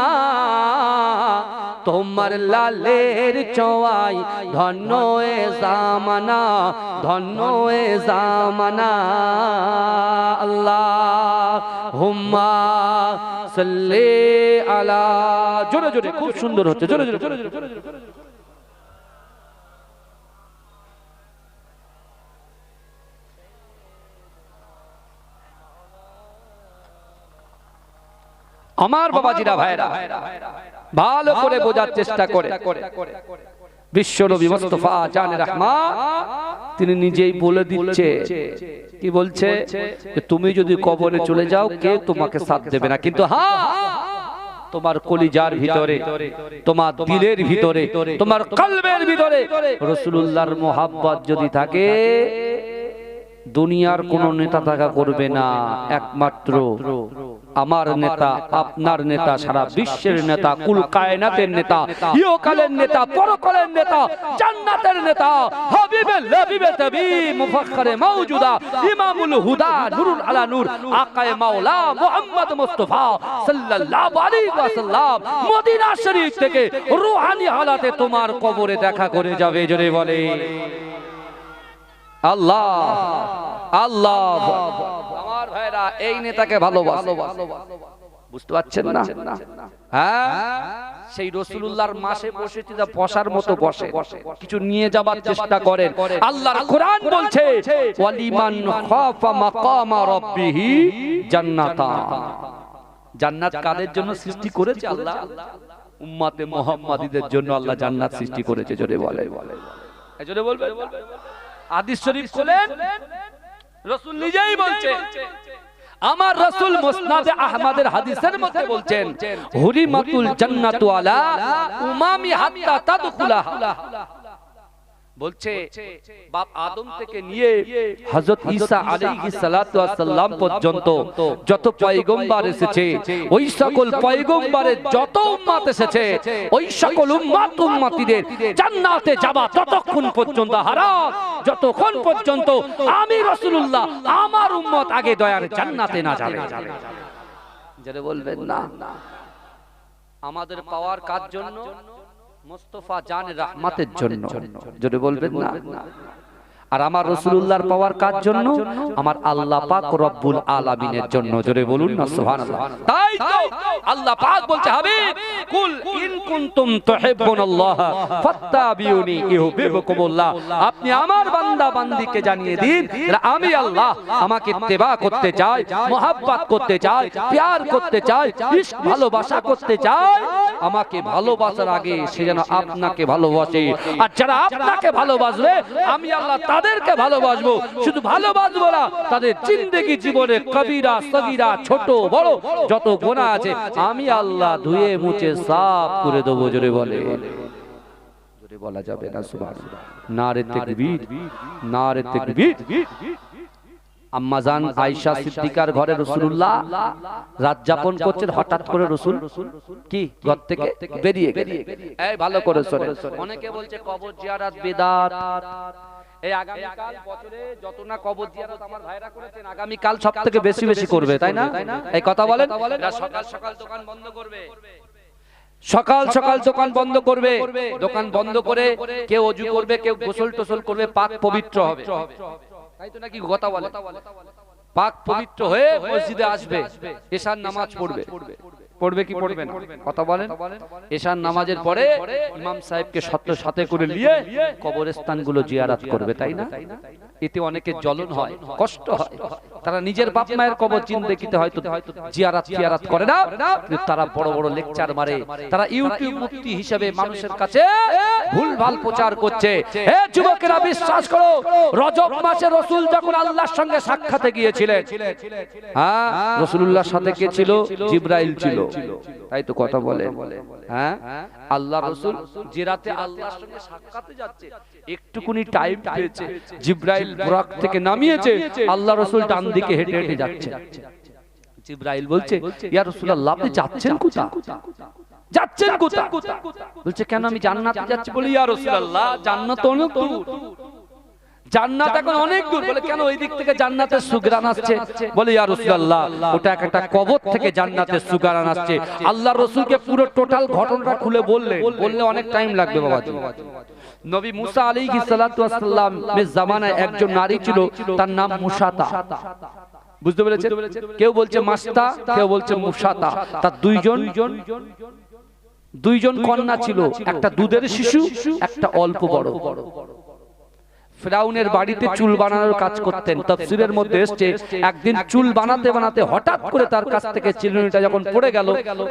S1: তোমার লালের ছোঁয়ায় ধন্য এ জামানা, ধন্য এ জামানা। আল্লাহুম্মা সাল্লি আলা, জোরে জোরে, খুব সুন্দর হচ্ছে, জোরে জোরে জোরে জোরে। আমার বাবাজিরা ভাইরা ভালো করে বোঝার চেষ্টা করে, বিশ্বনবী মুস্তাফা জানে রাহমাত তিনি নিজেই বলে দিচ্ছে, কি বলছে, যে তুমি যদি কবরে চলে যাও কেউ তোমাকে সাথ দেবে না, কিন্তু হ্যাঁ তোমার কলিজার ভিতরে, তোমার দিলের ভিতরে, তোমার কলবের ভিতরে রাসূলুল্লাহর মুহাব্বত যদি থাকে, দুনিয়ার কোন নেতা থাকা করবে না, একমাত্র আমার নেতা, আপনার নেতা, সারা বিশ্বের নেতা, কুল কায়নাতের নেতা, ইহকালের নেতা, পরকালের নেতা, জান্নাতের নেতা, হাবিবে লবিবে তবি মুফাখখারে মাওজুদা, ইমামুল হুদা, নূরুল আলা নূর, আকায়ে মাওলা মুহাম্মদ মুস্তাফা সাল্লাল্লাহু আলাইহি ওয়াসাল্লাম মদিনা শরীফ থেকে রূহানি হালাতে তোমার কবরে দেখা করে যাবে, জোরে বলে আল্লাহ আল্লাহ। আমার ভাইরা এই নেতাকে ভালোবাসো, বুঝতে পারছেন না? হ্যাঁ, সেই রাসূলুল্লাহর মাসে বসেছি, বসার মতো বসে, কিছু নিয়ে যাবার চেষ্টা করেন। আল্লাহর কোরআন বলছে ওয়ালিমান খাফা মাকামা রাব্বিহি জান্নাতান। জান্নাত কাদের জন্য সৃষ্টি করেছে আল্লাহ? উম্মতে মুহাম্মাদীদের জন্য আল্লাহ জান্নাত সৃষ্টি করেছে, জোরে বলে, জোরে বলবে। হাদিস শরীফ খোলেন, রাসূল নিজেই বলছেন, আমার রাসূল মুসনাদে আহমদের হাদিসের মধ্যে বলছেন হুরিমাতুল জান্নাতু আলা উমামি হাত্তা তাদখুলাহা। বলছে বাপ আদম থেকে নিয়ে হযরত ঈসা আলাইহিস সালাতু ওয়াস সালাম পর্যন্ত যত পয়গম্বর এসেছে, ওই সকল পয়গম্বরের যত উম্মত এসেছে, ওই সকল উম্মতিদের জান্নাতে যাওয়া ততক্ষণ পর্যন্ত হারাম, যতক্ষণ পর্যন্ত আমি রাসূলুল্লাহ আমার উম্মত আগে দয়ার জান্নাতে না যাবে। যারা বলবেন না আমাদের পাওয়ার কার জন্য? মুস্তাফা জানে রাহমাতের জন্য, যদি বলবেন না। আর আমার রাসূলুল্লাহর পাওয়ার কার জন্য? আমার আল্লাহ পাক রব্বুল আলামিনের জন্য, জোরে বলুন না সুবহানাল্লাহ। তাই তো আল্লাহ পাক বলছে হাবিব কুল ইন কুনতুম তুহিব্বুনাল্লাহ ফাত্তাবিউনি ইউহিব্বুকুমুল্লাহ। আপনি আমার বান্দা বান্দীকে জানিয়ে দিন আমি আল্লাহ আমাকে ইত্তেবা করতে চাই, মুহাব্বত করতে চাই, প্যার করতে চাই, ইশক ভালোবাসা করতে চাই। আমাকে ভালোবাসার আগে সে যেন আপনাকে ভালোবাসে, আর যারা আপনাকে ভালোবাসবে আমি আল্লাহ তাদেরকে ভালোবাসবো। শুধু ভালোবাসবো না, তাদের জিন্দেগি জীবনে কবিরা সগীরা ছোট বড় যত গুনাহ আছে আমি আল্লাহ ধুয়ে মুছে সাফ করে দেবো, জোরে বলে, জোরে বলা যাবে না সুবহানাল্লাহ। নারে তাকবীর, নারে তাকবীর। আম্মাজান আয়েশা সিদ্দিকার ঘরে রাসূলুল্লাহ রাত যাপন করছেন, হঠাৎ করে রাসূল কি ঘর থেকে বেরিয়ে গেলেন। এই ভালো করে শুনে, অনেকে বলছে কবর জিয়ারত বিদআত। এই আগামী কাল বছরে যত না কবর জিয়ারত আমার ভাইরা করেছেন, আগামী কাল সবথেকে বেশি বেশি করবে, তাই না? এই কথা বলেন। সকাল সকাল দোকান বন্ধ করবে, সকাল সকাল দোকান বন্ধ করবে, দোকান বন্ধ করে কেউ ওযু করবে, কেউ গোসল টোসল করবে, পাক পবিত্র হবে, তাই তো নাকি কথা বলে? পাক পবিত্র হয়ে মসজিদে আসবে, এশার নামাজ পড়বে, পড়বে কি পড়বে না? কথা বলেন। এশার নামাজের পরে ইমাম সাহেবকে সাথে করে নিয়ে কবরস্থানগুলো জিয়ারত করবে, তাই না? এতে অনেকের জ্বলন হয়, কষ্ট হয়। তারা নিজের বাপ মায়ের কবর জিন্দেগিতে হয়তো জিয়ারত করে না, কিন্তু তারা বড় বড় লেকচার মারে, তারা ইউটিউব মুফতি হিসেবে মানুষের কাছে ভুলভাল প্রচার করছে। হে যুবকেরা, বিশ্বাস করো, রজব মাসে রাসূল যখন আল্লাহর সঙ্গে সাক্ষাতে গিয়েছিলেন, হ্যাঁ, রাসূলুল্লাহর সাথে কে ছিল? জিবরাইল ছিল, তাই তো কথা বলে। হ্যাঁ, আল্লাহ রাসূল যে রাতে আল্লাহর সঙ্গে সাক্ষাতে যাচ্ছে, একটুকুনি টাইম পেয়েছে, জিবরাইল বুরাক থেকে নামিয়েছে, আল্লাহ রাসূল ডান দিকে হেঁটে হেঁটে যাচ্ছে। জিবরাইল বলছে, ইয়া রাসূলুল্লাহ আপনি যাচ্ছেন কোথায়? যাচ্ছেন কোথায়? বলছে কেন আমি জান্নাতে যাচ্ছি। বলি ইয়া রাসূলুল্লাহ জান্নাত অনেক দূর, জান্নাত এখন অনেক দূর। বলে কেন? ওই দিক থেকে জান্নাতের সুগরান আসছে। বলে ইয়া রাসূলুল্লাহ ওটা একটা কবর থেকে জান্নাতের সুগরান আসছে। আল্লাহর রাসূলকে পুরো টোটাল ঘটনাটা খুলে বললে অনেক টাইম লাগবে বাবাজি। নবী মুসা আলাইহিস সালাতু ওয়াস সালাম এর জামানায় একজন নারী ছিল, তার নাম মুসাতা। বুঝতে পেরেছেন? কেউ বলছে মাস্তা, কেউ বলছে মুসাতা। তার দুইজন কন্যা ছিল, একটা দুধের শিশু, একটা অল্প বড়। ফিরাউনের বাড়িতে চুল বানানোর কাজ করতেন। তাফসীরের মধ্যে এসেছে একদিন চুল বানাতে বানাতে হঠাৎ করে তার কাছ থেকে চিরুনিটা যখন পড়ে গেল,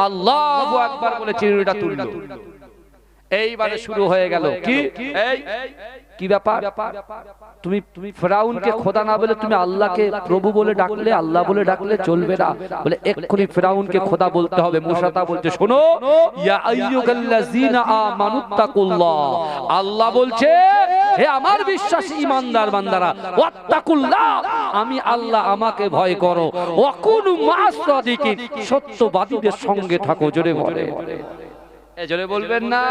S1: আল্লাহু আকবার বলে চিরুনিটা তুলল। এইবারে শুরু হয়ে গেল কি ব্যাপার? তুমি ফিরাউনকে খোদা না বলে তুমি আল্লাহকে প্রভু বলে ডাকলে, আল্লাহ বলে ডাকলে চলবে না। বলে এক্ষুনি ফিরাউনকে খোদা বলতে হবে। মুসাতা বলছে শোনো, ইয়া আইয়ুহাল্লাযীনা আমানুত্তাকুল্লাহ, আল্লাহ বলছে হে আমার বিশ্বাসী ঈমানদার বান্দারা, ওয়াত্তাকুল্লাহ, আমি আল্লাহ, আমাকে ভয় করো, ওয়া কুনু মা'আস সাদিকিন, সত্যবাদীদের সঙ্গে থাকো। জোরে বলে, জোরে বলবেন না?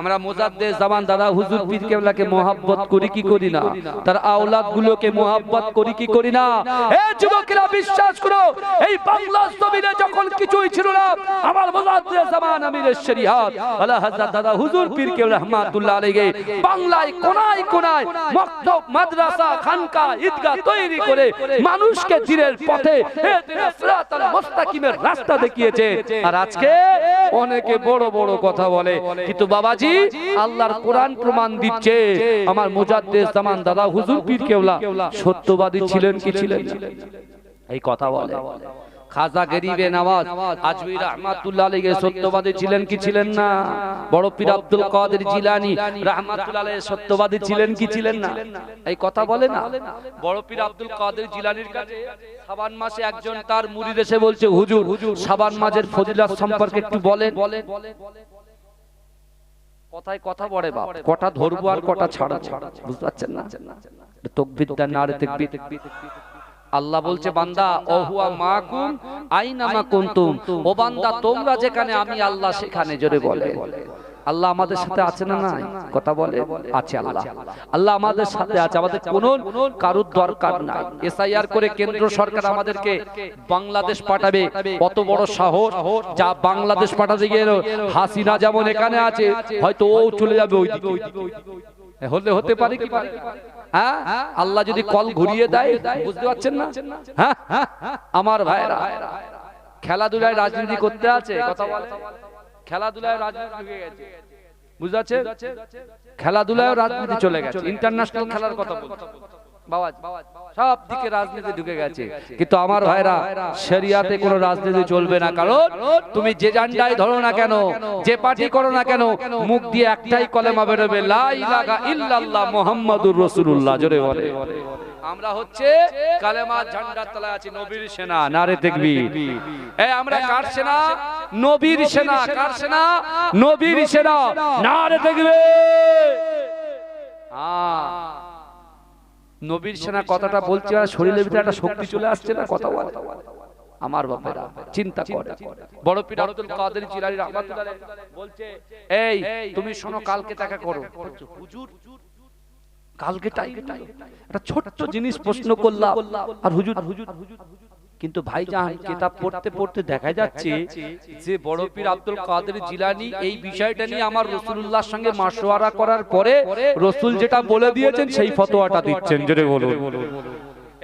S1: আমরা মুজাদ্দেদ জামান দাদা হুজুর পীর কেবলাকে মোহাব্বত করি কি করি না? তার আওলাদ গুলোকে মোহাব্বত করি কি করি না? হে যুবকেরা বিশ্বাস করো, এই বাংলার জমিনে যখন কিছুই ছিল না, আমার মুজাদ্দেদ জামান আমিরের শরীয়ত আলা হযরত দাদা হুজুর পীর কেবলা রহমাতুল্লাহ আলাইহি বাংলায় কোনায় কোনায় মক্তব, মাদ্রাসা, খানকা, ঈদগাহ তৈরি করে মানুষকে দিনের পথে সিরাতাল মুস্তাকিমের রাস্তা দেখিয়েছে। আর আজকে অনেকে বড় বড় কথা বলে, কিন্তু বাবাজি আল্লাহর কোরআন প্রমাণ দিচ্ছে আমার মুজাদ্দেদ জামান দাদা হুজুর পীর কেবলা সত্যবাদী ছিলেন কি ছিলেন না? এই কথা বলে। খাজা গরিবে নওয়াজ আজমির রহমাতুল্লাহ আলাইহি সত্যবাদী ছিলেন কি ছিলেন না? বড় পীর আব্দুল কাদের জিলানী রহমাতুল্লাহ আলাইহি সত্যবাদী ছিলেন কি ছিলেন না? এই কথা বলে না? বড় পীর আব্দুল কাদের জিলানীর কাছে শাবান মাসে একজন তার মুরিদ এসে বলছে, হুজুর শাবান মাসের ফজিলত সম্পর্কে একটু বলেন। কথায় কথা বলে বাপ, কটা ধরবো আর কটা ছাড়া, বুঝতে পারছেন না? তাকবীর দেন, নারে তাকবীর। আল্লাহ বলছে বান্দা ওহুয়া মাকুম আইনা মা কুনতুম, ও বান্দা তোমরা যেখানে আমি আল্লাহ সেখানে। জোরে বলে, আল্লাহ আমাদের সাথে আছে না নাই? কথা বলে, আছে আল্লাহ। আল্লাহ আমাদের সাথে আছে, আমাদের কোনো কারুর দরকার নাই। এসআইআর করে কেন্দ্র সরকার আমাদেরকে বাংলাদেশ পাঠাবে, কত বড় সাহস! যা বাংলাদেশ পাঠাতে গিয়ে হাসিনা যেমন এখানে আছে, হয়তো ও চলে যাবে ওইদিকে। হলে হতে পারে কি পারে? হ্যাঁ, আল্লাহ যদি কল ঘুরিয়ে দেয়, বুঝতে পারছেন না? হ্যাঁ, আমার ভাইরা, খেলাধুলায় রাজনীতি করতে আছে, কথা বলে, খেলাধুলায় রাজনীতি ঢুকে গেছে, বুঝতে পারছেন? খেলাধুলায় রাজনীতি চলে গেছে, ইন্টারন্যাশনাল খেলার কথা বলছে বাবা, সব দিকে রাজনীতি ঢুকে গেছে। কিন্তু আমার ভাইরা, শরিয়াতে কোনো রাজনীতি চলবে না। কারণ তুমি যে জান্ডাই ধরো না কেন, যে পার্টি করো না কেন, মুখ দিয়ে একটাই কলেমা বেরোবে, লা ইলাহা ইল্লাল্লাহ মুহাম্মাদুর রাসূলুল্লাহ। জোরে বলে, আমরা হচ্ছে কালেমা ঝান্ডার তলায় আছি, নবীর সেনা। নারে তাকবীর। এই আমরা কার সেনা? নবীর সেনা। কার সেনা? নবীর সেনা। নারে তাকবীর। নবীর সেনা কথাটা বলছি আর শরীরের ভিতরে একটা শক্তি চলে আসছে না? কথা বলে আমার বাপেরা, চিন্তা করে। বড় পীর আব্দুল কাদের জিলানী রাহমাতুল্লাহ আলাইহি বলছে, এই তুমি শোনো, কালকে দেখা করো। হুজুর কালকে একটা ছোট্ট জিনিস প্রশ্ন করলাম, আর হুজুর কিন্তু ভাইজান কিতাব পড়তে পড়তে দেখা যাচ্ছে যে বড় পীর আব্দুল কাদের জিলানী এই বিষয়টা নিয়ে আমার রাসূলুল্লাহর সঙ্গে মাশওয়ারা করার পরে রাসূল যেটা বলে দিয়েছেন সেই ফতোয়াটা দিচ্ছেন। জোরে বলুন,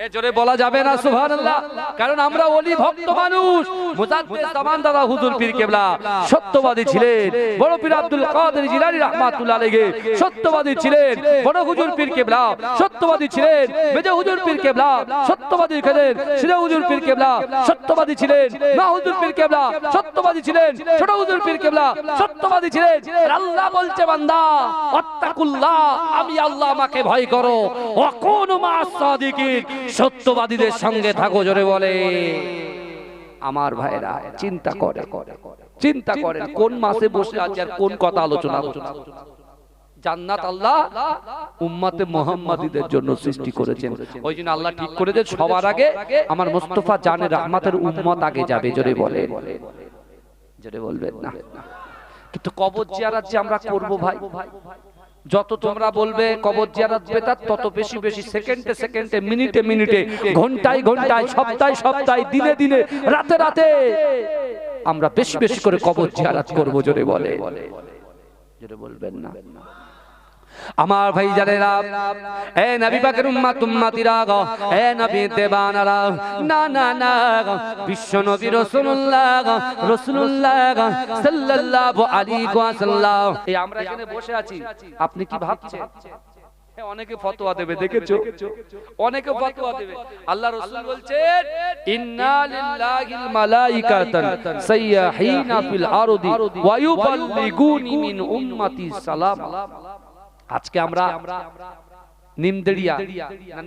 S1: এ জোরে বলা যাবে না সুবহানাল্লাহ? কারণ আমরা ওলি ভক্ত মানুষ। মুজাদ্দেদ জামান দাদা হুজুর পীর কেবলা সত্যবাদী ছিলেন, বড় পীর আব্দুল কাদের জিলানী রাহমাতুল্লাহ আলাইহি সত্যবাদী ছিলেন, বড় হুজুর পীর কেবলা সত্যবাদী ছিলেন, মেজো হুজুর পীর কেবলা সত্যবাদী ছিলেন, সিরা হুজুর পীর কেবলা সত্যবাদী ছিলেন, মা হুজুর পীর কেবলা সত্যবাদী ছিলেন, ছোট হুজুর পীর কেবলা সত্যবাদী ছিলেন। আল্লাহ বলছে বান্দা ওয়াত্তাকুল্লাহ, আমি আল্লাহ, আমাকে ভয় করো, ওয়া কুনু মা'আস সাদিকিন, সত্যবাদীদের সঙ্গে থাকো। জোরে বলে আমার ভাইরা, চিন্তা করে কোন মাসে বসে আছে আর কোন কথা আলোচনা হচ্ছে। জান্নাত আল্লাহ উম্মতে মুহাম্মাদীদের জন্য সৃষ্টি করেছেন। ওই জন্য আল্লাহ ঠিক করে দেন সবার আগে আমার মুস্তাফা জানে রহমতের উম্মত আগে যাবে। জোরে বলে, জোরে বলবেন না? কিন্তু কবর জিয়ারত যে আমরা করব ভাই, যত তোমরা বলবে কবর জিয়ারত বেদাত, তত বেশি বেশি সেকেন্ডে সেকেন্ডে, মিনিটে মিনিটে, ঘন্টায় ঘন্টায়, সপ্তাহে সপ্তাহে, দিনে দিনে, রাতে রাতে আমরা বেশি বেশি করে কবর জিয়ারত করব। জোরে বলে, জোরে বলবেন না? আমার ভাই জানেরা, এ নবী পাকের উম্মত উম্মতিরা গো, এ নবী দেবানারা, না না না, বিশ্ব নবী রাসূলুল্লাহ সাল্লাল্লাহু আলাইহি ওয়াসাল্লাম, এই আমরা এখানে বসে আছি, আপনি কি ভাবছেন? অনেকে ফতোয়া দেবে, দেখেছো অনেকে ফতোয়া দেবে। আল্লাহ রাসূল বলছেন ইন্না লিল্লাহিল মালাইকাতান সাইয়াহিনা ফিল আরদি ওয়া ইউবাল্লিগুনি মিন উম্মতি সালাম। আজকে আমরা নিমদেড়িয়া না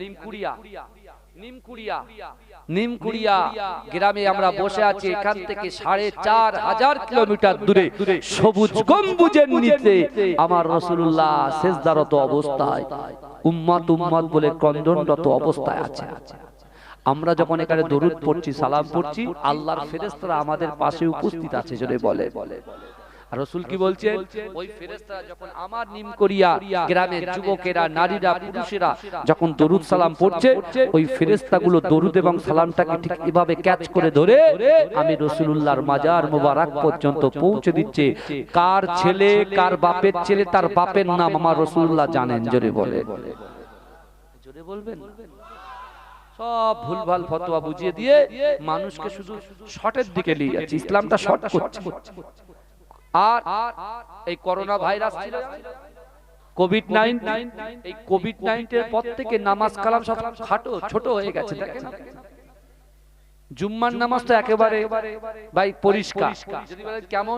S1: নিমকুড়িয়া গ্রামে আমরা বসে আছি। এখান থেকে ৪৫০০ কিলোমিটার দূরে সবুজ গম্বুজের নিচে আমার রাসূলুল্লাহ সিজদারত অবস্থায় উম্মত উম্মত বলে ক্রন্দনরত অবস্থায় আছে। আমরা যখন এখানে দরুদ পড়ছি, সালাম পড়ছি, আল্লাহর ফেরেশতারা আমাদের পাশে উপস্থিত আছে, যদি বলে। রাসূল কি বলছেন? ওই ফেরেশতারা যখন আমার নিমকুড়িয়া গ্রামের যুবকেরা, নারীরা, পুরুষেরা যখন দরুদ সালাম পড়ছে, ওই ফেরেশতাগুলো দরুদ এবং সালামটাকে ঠিক এভাবে ক্যাচ করে ধরে আমি রাসূলুল্লাহর মাজার মোবারক পর্যন্ত পৌঁছে দিচ্ছে। কার ছেলে, কার বাপের ছেলে, তার বাপের নাম আমার রাসূলুল্লাহ জানেন, জোরে বলে, জোরে বলবেন। সব ভুলভাল ফতোয়া বুঝিয়ে দিয়ে মানুষকে শুধু শর্টের দিকে নিয়ে যাচ্ছে, ইসলামটা শর্ট করছে। আর এই করোনা ভাইরাস ছিল, কোভিড-19, এই কোভিড-19 এর পর থেকে নামাজ কালাম সব খাটো ছোট হয়ে গেছে। দেখেন জুম্মার নামাজ তো একেবারে ভাই পরিষ্কার। যদি বলেন কেমন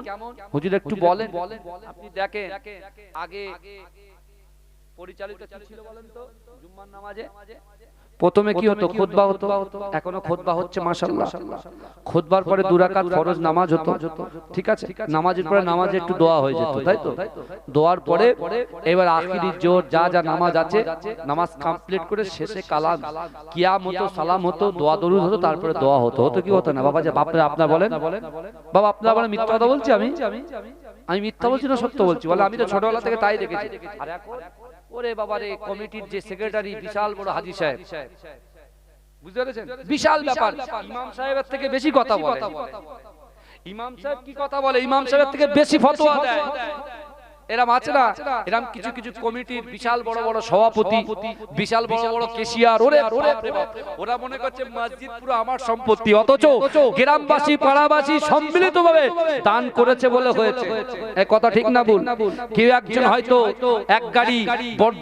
S1: হুজুর একটু বলেন, আপনি দেখেন আগে পরিচালিত কি ছিল বলেন তো জুম্মার নামাজে? প্রথমে কি হতো? খুতবা হতো, এখনো খুতবা হচ্ছে মাশাআল্লাহ। খুতবার পরে 2 রাকাত ফরজ নামাজ হতো, ঠিক আছে? নামাজের পরে নামাজে একটু দোয়া হয়ে যেত, তাই তো? দোয়ার পরে এবার আখিরি জোর যা যা নামাজ আছে, নামাজ কমপ্লিট করে শেষে কালাম, কিয়াম হতো, সালাম হতো, দোয়া দরুদ হতো, তারপরে দোয়া হতো। হতো কি হতো না বাবা? যে বাপরে আপনারা বলেন, বাবা আপনারা বলেন মিথ্যা কথা বলছি আমি মিথ্যা বলছি না সত্য বলছি? বলে আমি তো ছোটবেলা থেকে তাই দেখেছি। আর এখন ওরে বাবারে, কমিটির যে সেক্রেটারি বিশাল বড় হাজী সাহেব, বুঝতে পেরেছেন? বিশাল ব্যাপার, ইমাম সাহেবের থেকে বেশি কথা বলে। ইমাম সাহেব কি কথা বলে? ইমাম সাহেবের থেকে বেশি ফতোয়া দেয়। এরম আছে না, এরম কিছু কিছু কমিটির বিশাল বড় বড় সভাপতি, বিশাল বড় বড় কেশিয়ার, ওরে বাপরে বাপ, ওরা মনে করছে মসজিদ পুরো আমার সম্পত্তি, অথচ গ্রামবাসী পাড়াবাসী সম্মিলিতভাবে দান করেছে বলে হয়েছে। এই কথা ঠিক না ভুল? কেউ একজন হয়তো 1 গাড়ি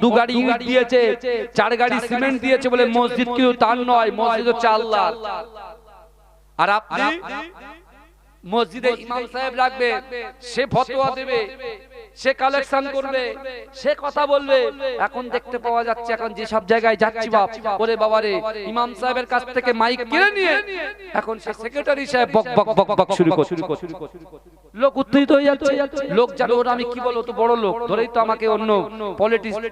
S1: 2 গাড়ি ইট দিয়েছে, 4 গাড়ি সিমেন্ট দিয়েছে বলে মসজিদ কেউ দান নয়, মসজিদ হচ্ছে আল্লাহ। আর আপনি মসজিদে ইমাম সাহেব রাখবে, সে ফতোয়া দেবে, সে কালেকশন করবে, সে কথা বলবে। এখন দেখতে পাওয়া যাচ্ছে, এখন যে সব জায়গায় যাচ্ছি বাপ, ওরে বাবারে, ইমাম সাহেবের কাছ থেকে মাইক কিনে নিয়ে এখন সে সেক্রেটারি সাহেব বক বক বক বক শুরু করছে। লোক উত্তেজিত হয়ে যাচ্ছে, লোক জানে ওরা আমি কি বলবো, তো বড় লোক ধরেই তো আমাকে অন্য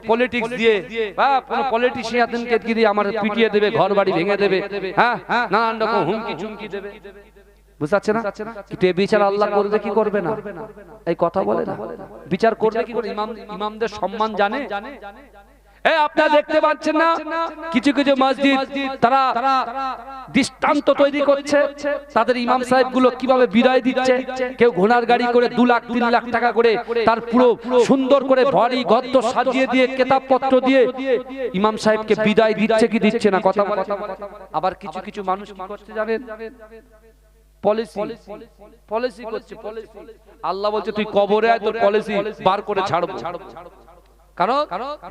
S1: পলিটিক্স দিয়ে বা কোনো পলিটিশিয়ানকে দিয়ে আমার পিটিয়ে দেবে, ঘর বাড়ি ভেঙে দেবে, হ্যাঁ নানান রকম হুমকি চুমকি দেবে। বুঝাচ্ছে না? কিন্তু এই বিচার আল্লাহ করবে কি করবে না? এই কথা বলে না, বিচার করবে কি করে? ইমামদের সম্মান জানে। আপনারা দেখতে পাচ্ছেন না, কিছু কিছু মসজিদ তারা দৃষ্টান্ত তৈরি করছে, তাদের ইমাম সাহেব গুলো কিভাবে বিদায় দিচ্ছে। কেউ ঘোড়ার গাড়ি করে 2 লাখ 3 লাখ টাকা করে তার পুরো সুন্দর করে ভারী গদ্য সাজিয়ে দিয়ে, কিতাবপত্র দিয়ে ইমাম সাহেবকে বিদায় দিচ্ছে কি দিচ্ছে না? কথা বলে। আবার কিছু কিছু মানুষ কি করতে জানেন? পলিসি করছে। আল্লাহ বলছে তুই কবরে আয়, তোর পলিসি বার করে ছাড়বো। কারণ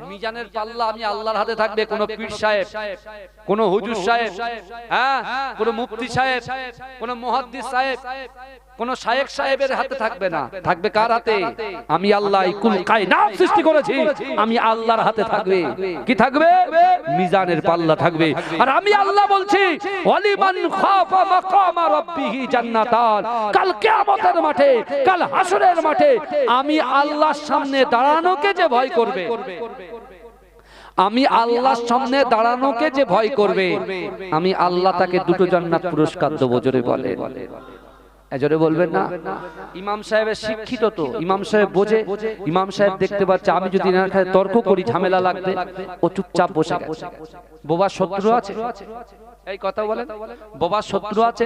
S1: মিজানের পাল্লা আমি আল্লাহর হাতে থাকবে। কোন পীর সাহেব, কোন হুজুর সাহেব, হ্যাঁ, কোন মুফতি সাহেব, কোন মুহাদ্দিস সাহেব, কোন শায়েখ সাহেবের হাতে থাকবে না। থাকবে কার হাতে? আমি আল্লাহ কুল কায়নাত সৃষ্টি করেছি, আমি আল্লাহর হাতে থাকবে। কি থাকবে? মিজানের পাল্লা থাকবে। আর আমি আল্লাহ বলছি ওয়ালিমান খাফা মাকামা রাব্বিহি জান্নাতান। কাল কিয়ামতের মাঠে, কাল হাসরের মাঠে আমি আল্লাহর সামনে দাঁড়ানোকে যে ভয় করবে, আমি আল্লাহর সামনে দাঁড়ানোকে যে ভয় করবে, আমি আল্লাহ তাকে 2টো জান্নাত পুরস্কার দেব। জোরে বলে। এজরে বলবেন না ইমাম সাহেবের শিক্ষিত তো ইমাম সাহেব বোঝে ইমাম সাহেব দেখতে পাচ্ছে আমি যদি এনার সাথে তর্ক করি ঝামেলা লাগবে ও চুপচাপ বসে গেছে বোবার শত্রু আছে এই কথা বলেন বোবার শত্রু আছে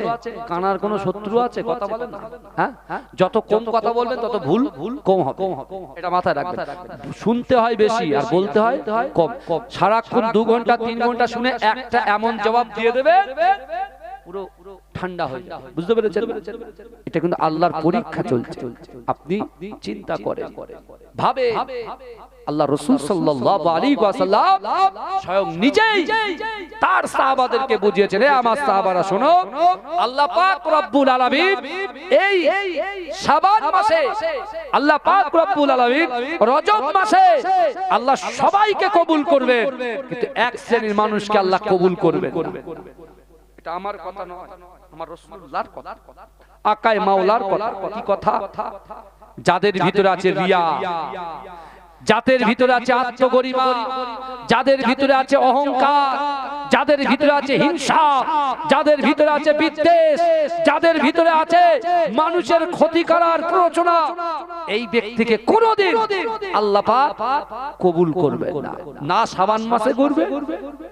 S1: কানার কোনো শত্রু আছে কথা বলেন না হ্যাঁ যত কম কথা বলবেন তত ভুল কম হবে এটা মাথায় রাখবেন শুনতে হয় বেশি আর বলতে হয় কম সারাক্ষণ 2 ঘন্টা 3 ঘন্টা শুনে একটা এমন জবাব দিয়ে দেবে পুরো ঠান্ডা হয়ে যাবে বুঝতে পেরেছেন এটা কিন্তু আল্লাহর পরীক্ষা চলছে আপনি চিন্তা করেন ভাবে আল্লাহ রাসূল সাল্লাল্লাহু আলাইহি ওয়াসাল্লাম স্বয়ং নিজেই তার সাহাবাদেরকে বুঝিয়েছেন হে আমার সাহাবারা শোনো আল্লাহ পাক রব্বুল আলামিন এই শাবান মাসে আল্লাহ পাক রব্বুল আলামিন রজব মাসে আল্লাহ সবাইকে কবুল করবেন কিন্তু এক শ্রেণীর মানুষকে আল্লাহ কবুল করবেন এটা আমার কথা নয় আমার রাসূলুল্লাহর কথা আকায়ে মাওলার কথা কি কথা যাদের ভিতরে আছে রিয়া যাদের ভিতরে আছে আত্মগরিমা যাদের ভিতরে আছে অহংকার যাদের ভিতরে আছে হিংসা যাদের ভিতরে আছে বিদ্বেষ যাদের ভিতরে আছে মানুষের ক্ষতি করার প্ররোচনা এই ব্যক্তিকে কোনদিন আল্লাহ পাক কবুল করবে না না শাবান মাসে করবে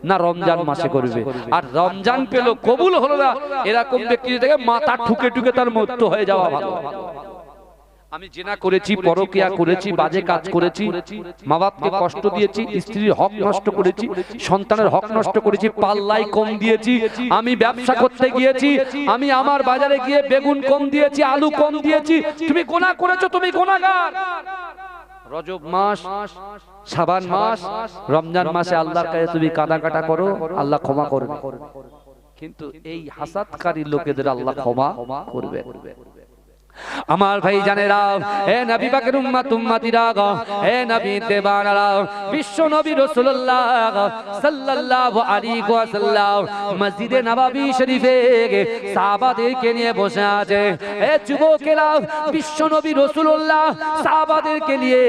S1: না রমজান মাসে করবে আর রমজান পেল কবুল হলো না এরকম ব্যক্তি থেকে মাথা ঠুকে ঠুকে তার মৃত্যু হয়ে যাওয়া ভালো আমি জিনা করেছি পরকিয়া করেছি বাজে কাজ করেছি মা বাপকে কষ্ট দিয়েছি স্ত্রীর হক নষ্ট করেছি সন্তানের হক নষ্ট করেছি পাল্লাই কম দিয়েছি আমি ব্যবসা করতে গিয়েছি আমি আমার বাজারে গিয়ে বেগুন কম দিয়েছি আলু কম দিয়েছি তুমি গুনাহ করেছো তুমি গুনাহগার রজব মাস শাবান মাস রমজান মাসে আল্লাহর কাছে তুমি কাঁদা করো আল্লাহ ক্ষমা করবে কিন্তু এই হাসাদকারী লোকেদের আল্লাহ ক্ষমা করবে আমার ভাই জানেরা হে নবী পাকের উম্মত উম্মতিরা হে নবী দেবানারা বিশ্ব নবী রাসূলুল্লাহ সাল্লাল্লাহু আলাইহি ওয়াসাল্লাম মসজিদে নববী শরীফে সাহাবাদেরকে নিয়ে বসে আছে হে যুবকেরা বিশ্ব নবী রাসূলুল্লাহ সাহাবাদেরকে নিয়ে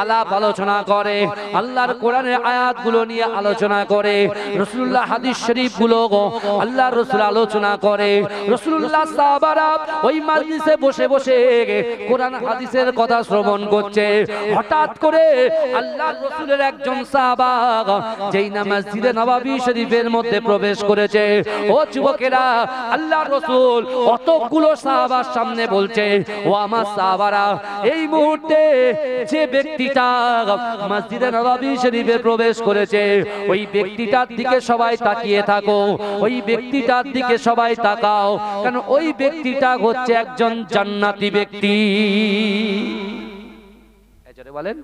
S1: আলাপ আলোচনা করে আল্লাহর কোরআনের আয়াতগুলো নিয়ে আলোচনা করে রাসূলুল্লাহ হাদিস শরীফগুলো আল্লাহর রাসূল আলোচনা করে রাসূলুল্লাহ সাহাবারা ওই মজলিসে বসে বসে কোরআন হাদিসের কথা শ্রবণ করছে হঠাৎ করে আল্লাহর রাসূলের একজন সাহাবা যেই না মসজিদে নববী শরীফের মধ্যে প্রবেশ করেছে ও যুবকেরা আল্লাহর রাসূল অতগুলো সাহাবার সামনে বলছে ও আমার সাহাবারা এই মুহূর্তে যে ব্যক্তিটা মসজিদে নববী শরীফে প্রবেশ করেছে ওই ব্যক্তিটার দিকে সবাই তাকিয়ে থাকো ওই ব্যক্তিটার দিকে সবাই তাকাও কারণ ওই ব্যক্তিটা হচ্ছে একজন জান্নাতি ব্যক্তি জোরে বলেন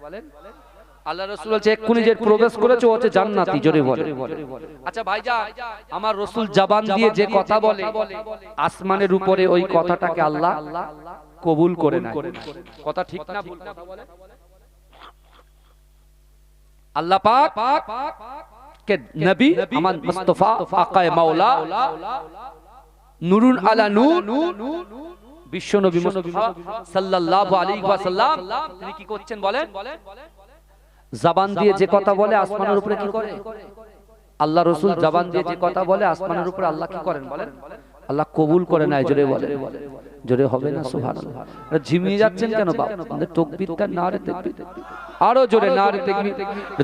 S1: আল্লাহ রাসূল বলছে এক্ষুনি যে প্রবেশ করেছে ও হচ্ছে জান্নাতি জোরে বলেন আচ্ছা ভাইজান আমার রাসূল জবান দিয়ে যে কথা বলে আসমানের উপরে ওই কথাটাকে আল্লাহ কবুল করে না কথা ঠিক না ভুল আল্লাহ পাক কে নবী আমার মুস্তাফা আকায়ে মাওলা নূরুন আলা নূর বিশ্ব নবী মুস্তাফা সাল্লাল্লাহু আলাইহি ওয়াসাল্লাম তিনি কি করছেন বলেন জবান দিয়ে যে কথা বলে আসমানের উপরে কি করে আল্লাহ রাসূল জবান দিয়ে যে কথা বলে আসমানের উপরে আল্লাহ কি করেন বলেন আল্লাহ কবুল করে না জোরে বলে জোরে হবে না সুবহানাল্লাহ ঝিমিয়ে যাচ্ছেন কেন বাপ আমাদের তাকবীর তার নারে তাকবীর আরো জোরে নারে তাকবীর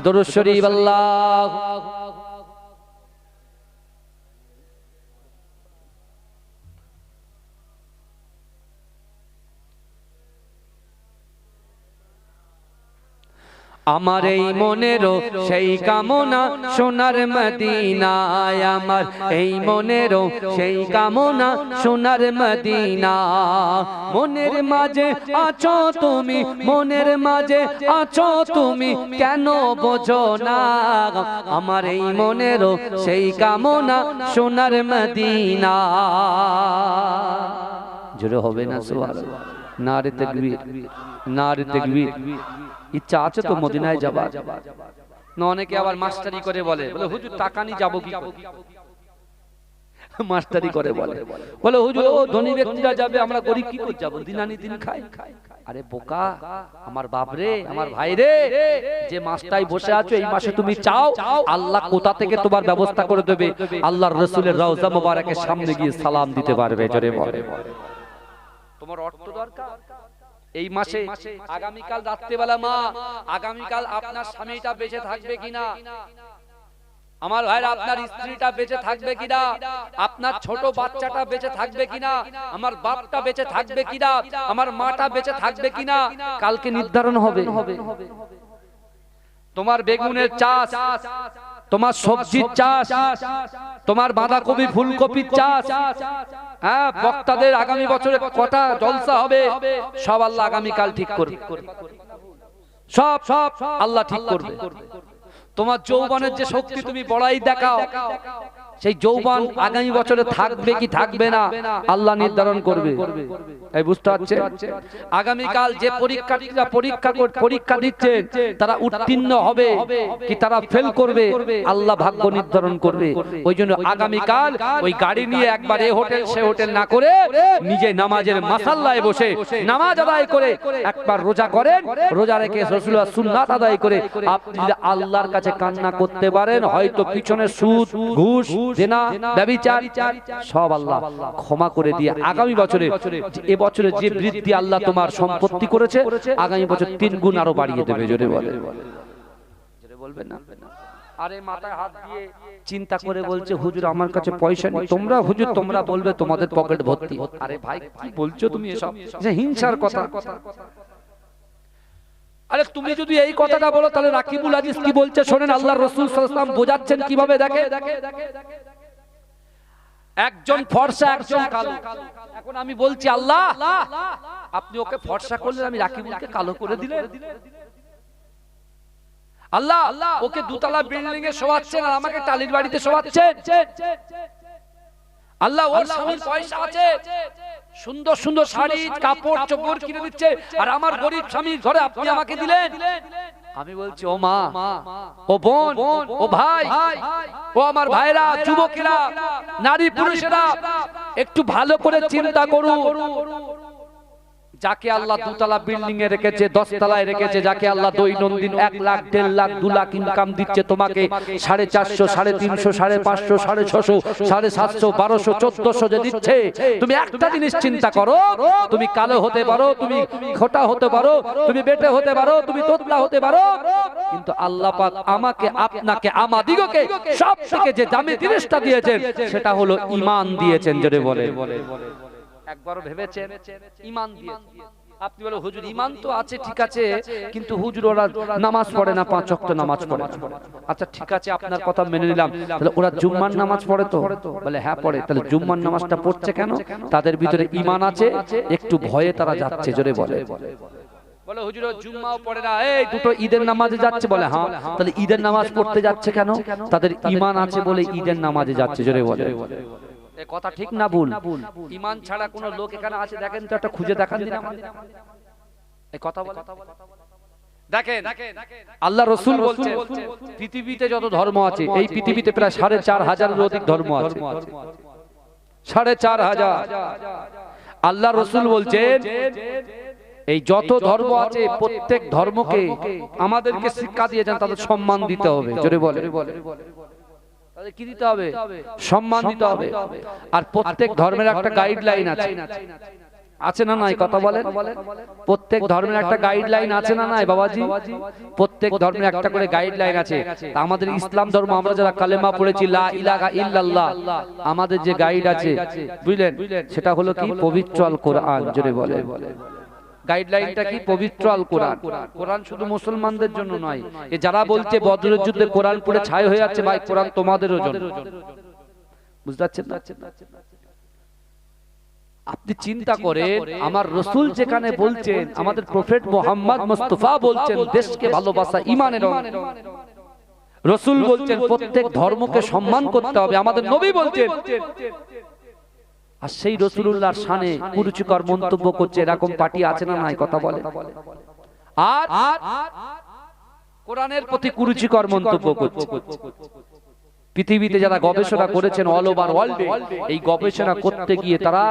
S1: দরুদ শরীফ আল্লাহু আমার এই মনেরও সেই কামনা সোনার মদিনায় আমার এই মনেরও সেই কামনা সোনার মদিনা মনের মাঝে আছো তুমি মনের মাঝে আছো তুমি কেন বোঝো না আমার এই মনেরও সেই কামনা সোনার মদিনা জোরে হবে না সুবহানাল্লাহ নারে তাকবীর নারে তাকবীর ইচ্ছা আছে তো মদিনায় যাবা না অনেকে আবার মাস্টারি করে বলে হুজুর টাকা নিয়ে যাবো কি মাস্টারি করে বলে হুজুর ও ধনী ব্যক্তিরা যাবে আমরা গরিব কি করে যাব দিন আনি দিন খাই আরে বোকা আমার বাপ রে আমার ভাই রে যে মাসটাই বসে আছো এই মাসে তুমি চাও আল্লাহ কোথা থেকে তোমার ব্যবস্থা করে দেবে আল্লাহর রাসূলের রওজা মোবারকের সামনে গিয়ে সালাম দিতে পারবে জোরে বলে তোমার অর্থ দরকার এই মাসে আগামীকাল রাত্রিবেলা মা আগামীকাল আপনার স্বামীটা বেঁচে থাকবে কিনা, আমার ভাইরা আপনার স্ত্রীটা বেঁচে থাকবে কিনা, আপনার ছোট বাচ্চাটা বেঁচে থাকবে কিনা, আমার বাপটা বেঁচে থাকবে কিনা, আমার মাটা বেঁচে থাকবে কিনা, কালকে নির্ধারণ হবে। তোমার বেগুনের চাষ, তোমার সবজির চাষ, তোমার বাঁধাকপি ফুলকপির চাষ, হ্যাঁ বক্তাদের আগামী বছরে কটা জলসা হবে সব আল্লাহ আগামীকাল ঠিক করবে, সব সব আল্লাহ ঠিক করবে। তোমার যৌবনের যে শক্তি তুমি বড়াই দেখাও, সেই যৌবন আগামী বছরে থাকবে কি থাকবে না আল্লাহ নির্ধারণ করবে। এই বুঝতে পারছেন? আগামীকাল যে পরীক্ষার্থীরা পরীক্ষা দিচ্ছে তারা উত্তীর্ণ হবে কি তারা ফেল করবে আল্লাহ ভাগ্য নির্ধারণ করবে। ওই জন্য আগামীকাল ওই গাড়ি নিয়ে একবার এ হোটেল সে হোটেল না করে নিজে নামাজের মাসাল্লায় বসে নামাজ আদায় করে একবার রোজা করেন, রোজা রেখে রাসূলুল্লাহ সুন্নাত আদায় করে আপনি আল্লাহর কাছে কান্না করতে পারেন, হয়তো পিছনে সুদ ঘুষ জেনা ব্যভিচার সব আল্লাহ ক্ষমা করে দিয়ে আগামী বছরে এ বছরে যে বৃদ্ধি আল্লাহ তোমার সম্পত্তি করেছে আগামী বছর 3 গুণ আরো বাড়িয়ে দেবে। জোরে বলে, জোরে বলবেন না? আরে মাথায় হাত দিয়ে চিন্তা করে বলছে হুজুর আমার কাছে পয়সা নেই। তোমরা হুজুর তোমরা বলবে তোমাদের পকেট ভর্তি। আরে ভাই কি বলছো তুমি এসব? যে হিংসার কথা। আরে তুমি যদি এই কথাটা বলো তাহলে রাকিবুল আজিজ কি বলছে শোনেন। আল্লাহর রাসূল সাল্লাল্লাহু আলাইহি ওয়াসাল্লাম বোঝাচ্ছেন কিভাবে, দেখে একজন ফর্সা একজন কালো। এখন আমি বলছি আল্লাহ আপনি ওকে ফর্সা করলেন, আমি রাকিবুলকে কালো করে দিলেন। আল্লাহ ওকে দুতলা বিল্ডিং এ শোয়াচ্ছেন আর আমাকে টালির বাড়িতে শোয়াচ্ছেন। আল্লাহ ওর স্বামীর পয়সা আছে, সুন্দর সুন্দর শাড়ি কাপড় চোপড় কিনে দিচ্ছে, আর আমার গরিব স্বামীর ঘরে আপনি আমাকে দিলেন। আমি বলছি ও মা, ও বোন, ও ভাই, ও আমার ভাইরা, যুবকেরা, নারী পুরুষেরা একটু ভালো করে চিন্তা করুন। যাকে আল্লাহ দুতলা বিল্ডিং এ রেখেছে, 10 তলায় রেখেছে, যাকে আল্লাহ দৈনন্দিন 1 লাখ 1.5 লাখ 2 লাখ ইনকাম দিচ্ছে, তোমাকে 450 350 550 650 750 1200 1400 যে দিচ্ছে, তুমি একটা জিনিস চিন্তা করো, তুমি কালো হতে পারো, তুমি খোটা হতে পারো, তুমি বেটে হতে পারো, তুমি তোতলা হতে পারো, কিন্তু আল্লাহ পাক আমাকে আপনাকে আমাদিগকে সব থেকে যে দামি জিনিসটা দিয়েছেন সেটা হলো ঈমান দিয়েছেন। জোরে বলে, একবারও ভেবেছেন ঈমান দিয়েছেন? আপনি বলে হুজুর ঈমান তো আছে ঠিক আছে, কিন্তু হুজুর ওরা নামাজ পড়ে না, 5 ওয়াক্ত নামাজ পড়ে না। আচ্ছা ঠিক আছে আপনার কথা মেনে নিলাম, তাহলে ওরা জুম্মার নামাজ পড়ে তো? বলে হ্যাঁ পড়ে। তাহলে জুম্মার নামাজটা পড়ছে কেন? তাদের ভিতরে ঈমান আছে, একটু ভয়ে তারা যাচ্ছে। জোরে বলে, বলে হুজুর জুম্মাও পড়ে না, এই দুটো ঈদের নামাজে যাচ্ছে। বলে হ্যাঁ। তাহলে ঈদের নামাজ পড়তে যাচ্ছে কেন? তাদের ঈমান আছে বলে ঈদের নামাজে যাচ্ছে। জোরে বলে, কথা ঠিক না ভুল? ঈমান ছাড়া কোন লোক এখানে আছে দেখেন তো, একটা খুঁজে দেখান দিন আমাদের। এই কথা বলে দেখেন, আল্লাহ রাসূল বলছেন পৃথিবীতে যত ধর্ম আছে, এই পৃথিবীতে প্রায় 4,500 এর অধিক ধর্ম আছে। 4,500। আল্লাহ রাসূল বলছেন এই যত ধর্ম আছে প্রত্যেক ধর্মকে আমাদেরকে শিক্ষা দিয়েছেন তাদের সম্মান দিতে হবে। জোরে বলে, তাদের কি দিতে হবে? সম্মান দিতে হবে। আর প্রত্যেক ধর্মের একটা গাইডলাইন আছে, আছে না নাই? কথা বলেন, প্রত্যেক ধর্মের একটা গাইডলাইন আছে না নাই বাবাজি? প্রত্যেক ধর্মের একটা করে গাইডলাইন আছে। আমাদের ইসলাম ধর্ম আমরা যারা কালেমা পড়েছি লা ইলাহা ইল্লাল্লাহ, আমাদের যে গাইড আছে বুঝলেন, সেটা হলো কি? পবিত্র আল কোরআন। জোরে বলে, গাইডলাইনটা কি? পবিত্র আল কোরআন। কোরআন শুধু মুসলমানদের জন্য নয়, এ যারা বলছে বদরের যুদ্ধে কোরআন পড়ে ছাই হয়ে যাচ্ছে, ভাই কোরআন তোমাদেরও জন্য। বুঝতে পারছেন না? আপনি চিন্তা করেন, আমার রাসূল যেখানে বলছেন, আমাদের প্রফেট মুহাম্মদ মুস্তাফা বলছেন দেশকে ভালোবাসা ঈমানের অঙ্গ। রাসূল বলছেন প্রত্যেক ধর্মকে সম্মান করতে হবে। আমাদের নবী বলছেন, আর সেই রাসূলুল্লাহর শানে কুরুচিকর মন্তব্য করছে এরকম পার্টি আছে না নাই? কথা বলে, আর কোরআনের প্রতি কুরুচিকর মন্তব্য করছে। পৃথিবীতে যারা গবেষণা করেছেন অল ওভার ওয়ার্ল্ডে, এই গবেষণা করতে গিয়ে তারা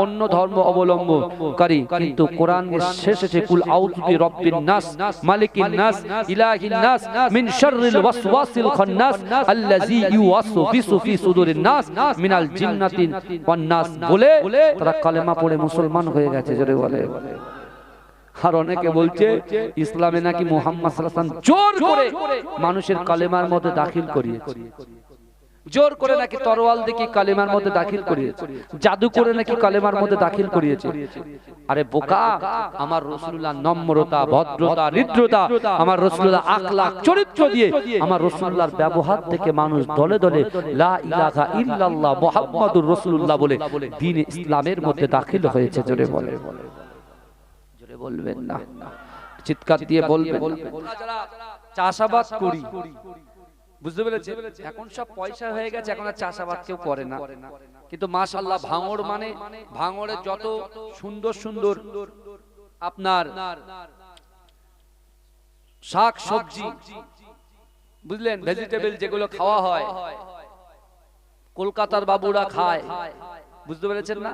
S1: অন্য ধর্ম অবলম্বনকারী, কিন্তু কোরআনের শেষে কুল আউযু বিরাব্বিন নাস মালিকিন নাস ইলাহিন নাস মিন শাররিল ওয়াসওয়াসিল খান্নাস আল্লাযী ইউওয়াসওয়িসু ফি সুদুরিন নাস মিনাল জিন্নাতি ওয়ান নাস বলে তারা কালেমা পড়ে মুসলমান হয়ে গেছে। জোরে বলে। আর অনেকে বলছে ইসলামে নাকি মুহাম্মদ সাল্লাল্লাহু আলাইহি ওয়াসাল্লাম জোর করে মানুষের কালেমার মধ্যে দাখিল করিয়েছে, জোর করে নাকি তরোয়াল দিয়ে কালেমার মধ্যে দাখিল করিয়েছে, জাদু করে নাকি কালেমার মধ্যে দাখিল করিয়েছে। আরে বোকা, আমার রাসূলুল্লাহ নম্রতা, ভদ্রতা, হৃদ্রতা, আমার রাসূলুল্লাহ আখলাক, চরিত্র দিয়ে আমার রাসূলুল্লাহর ব্যবহার থেকে মানুষ দলে দলে লা ইলাহা ইল্লাল্লাহ মুহাম্মাদুর রাসূলুল্লাহ বলে দ্বীন ইসলামের মধ্যে দাখিল হয়েছে। জোরে বলে, জোরে বলবেন না, চিৎকার দিয়ে বলবেন। যারা চাষাবাদ করি, বুঝতে পেরেছেন, এখন সব পয়সা হয়ে গেছে, এখন আর চাষাবাদ কেউ করে না। কিন্তু মাশাআল্লাহ ভাঙড় মানে ভাঙড়ের যত সুন্দর সুন্দর আপনার শাক সবজি, বুঝলেন, ভেজিটেবল যেগুলো খাওয়া হয়, কলকাতার বাবুরা খায়, বুঝতে পেরেছেন না,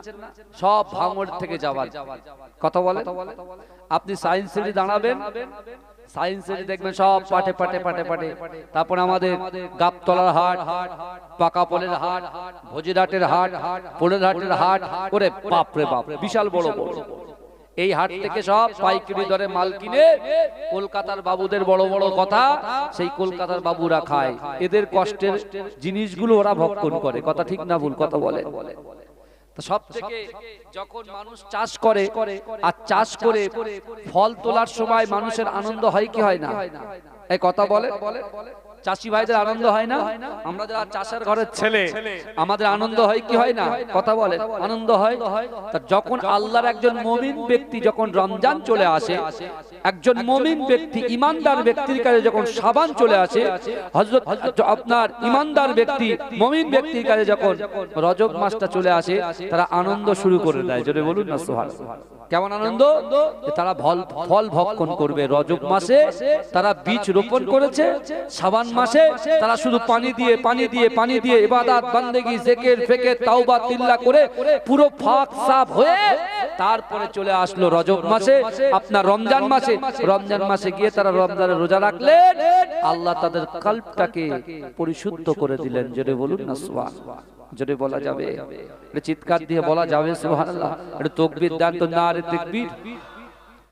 S1: সব ভাঙড় থেকে যাওয়ার কথা বলে। আপনি সায়েন্স সিটি দাঁড়াবেন, সায়েন্স সিটি দেখবেন সব পাটে পাটে পাটে পাটে। তারপর আমাদের গাবতলার হাট, পাকাপোলের হাট, ভোজিরহাটের হাট, পোলেরহাটের হাট, ওরে বাপ রে বাপ, বিশাল বড় বড়। এই হাট থেকে সব পাইকারি দরে মাল কিনে কলকাতার বাবুদের বড় বড় কথা, সেই কলকাতার বাবুরা খায়। এদের কষ্টের জিনিসগুলো ওরা ভক্ষণ করে। কথা ঠিক না ভুল? কথা বলে। সব থেকে যখন মানুষ চাষ করে আর চাষ করে ফল তোলার সময় মানুষের আনন্দ হয় কি হয় না? এই কথা বলে, চাষি ভাইদের আনন্দ হয় না? আমরা যারা চাষের ঘরের ছেলে, আমাদের আনন্দ হয় কি হয় না? কথা বলে, আনন্দ হয়। যখন আল্লাহর একজন মুমিন ব্যক্তি, যখন রমজান চলে আসে, একজন মুমিন ব্যক্তি ইমানদার ব্যক্তির কাছে যখন শাবান চলে আসে, হযরত আপনার ইমানদার ব্যক্তি মুমিন ব্যক্তির কাছে যখন রজব মাসটা চলে আসে, তারা আনন্দ শুরু করে দেয়। জোরে বলুন না সুবহানাল্লাহ। কেমন আনন্দ? তারা ফল ভক্ষণ করবে। রজব মাসে তারা বীজ রোপণ করেছে, শাবান মাসে তারা শুধু পানি দিয়ে পানি দিয়ে পানি দিয়ে ইবাদত বান্দেগি জিকির ফিকির তাওবা তিল্লা করে পুরো ফাঁক সাফ হয়ে তারপরে চলে আসলো রজব মাসে, আপনার রমজান মাসে। রমজান মাসে গিয়ে তারা রমজানের রোজা রাখলেন, আল্লাহ তাদের কলবটাকে পরিশুদ্ধ করে দিলেন। জোরে বলুন না সুবহানাল্লাহ। জোরে বলা যাবে, চিৎকার দিয়ে বলা যাবে সুবহানাল্লাহ। একটু তাকবীর দেন তো, নারে তাকবীর।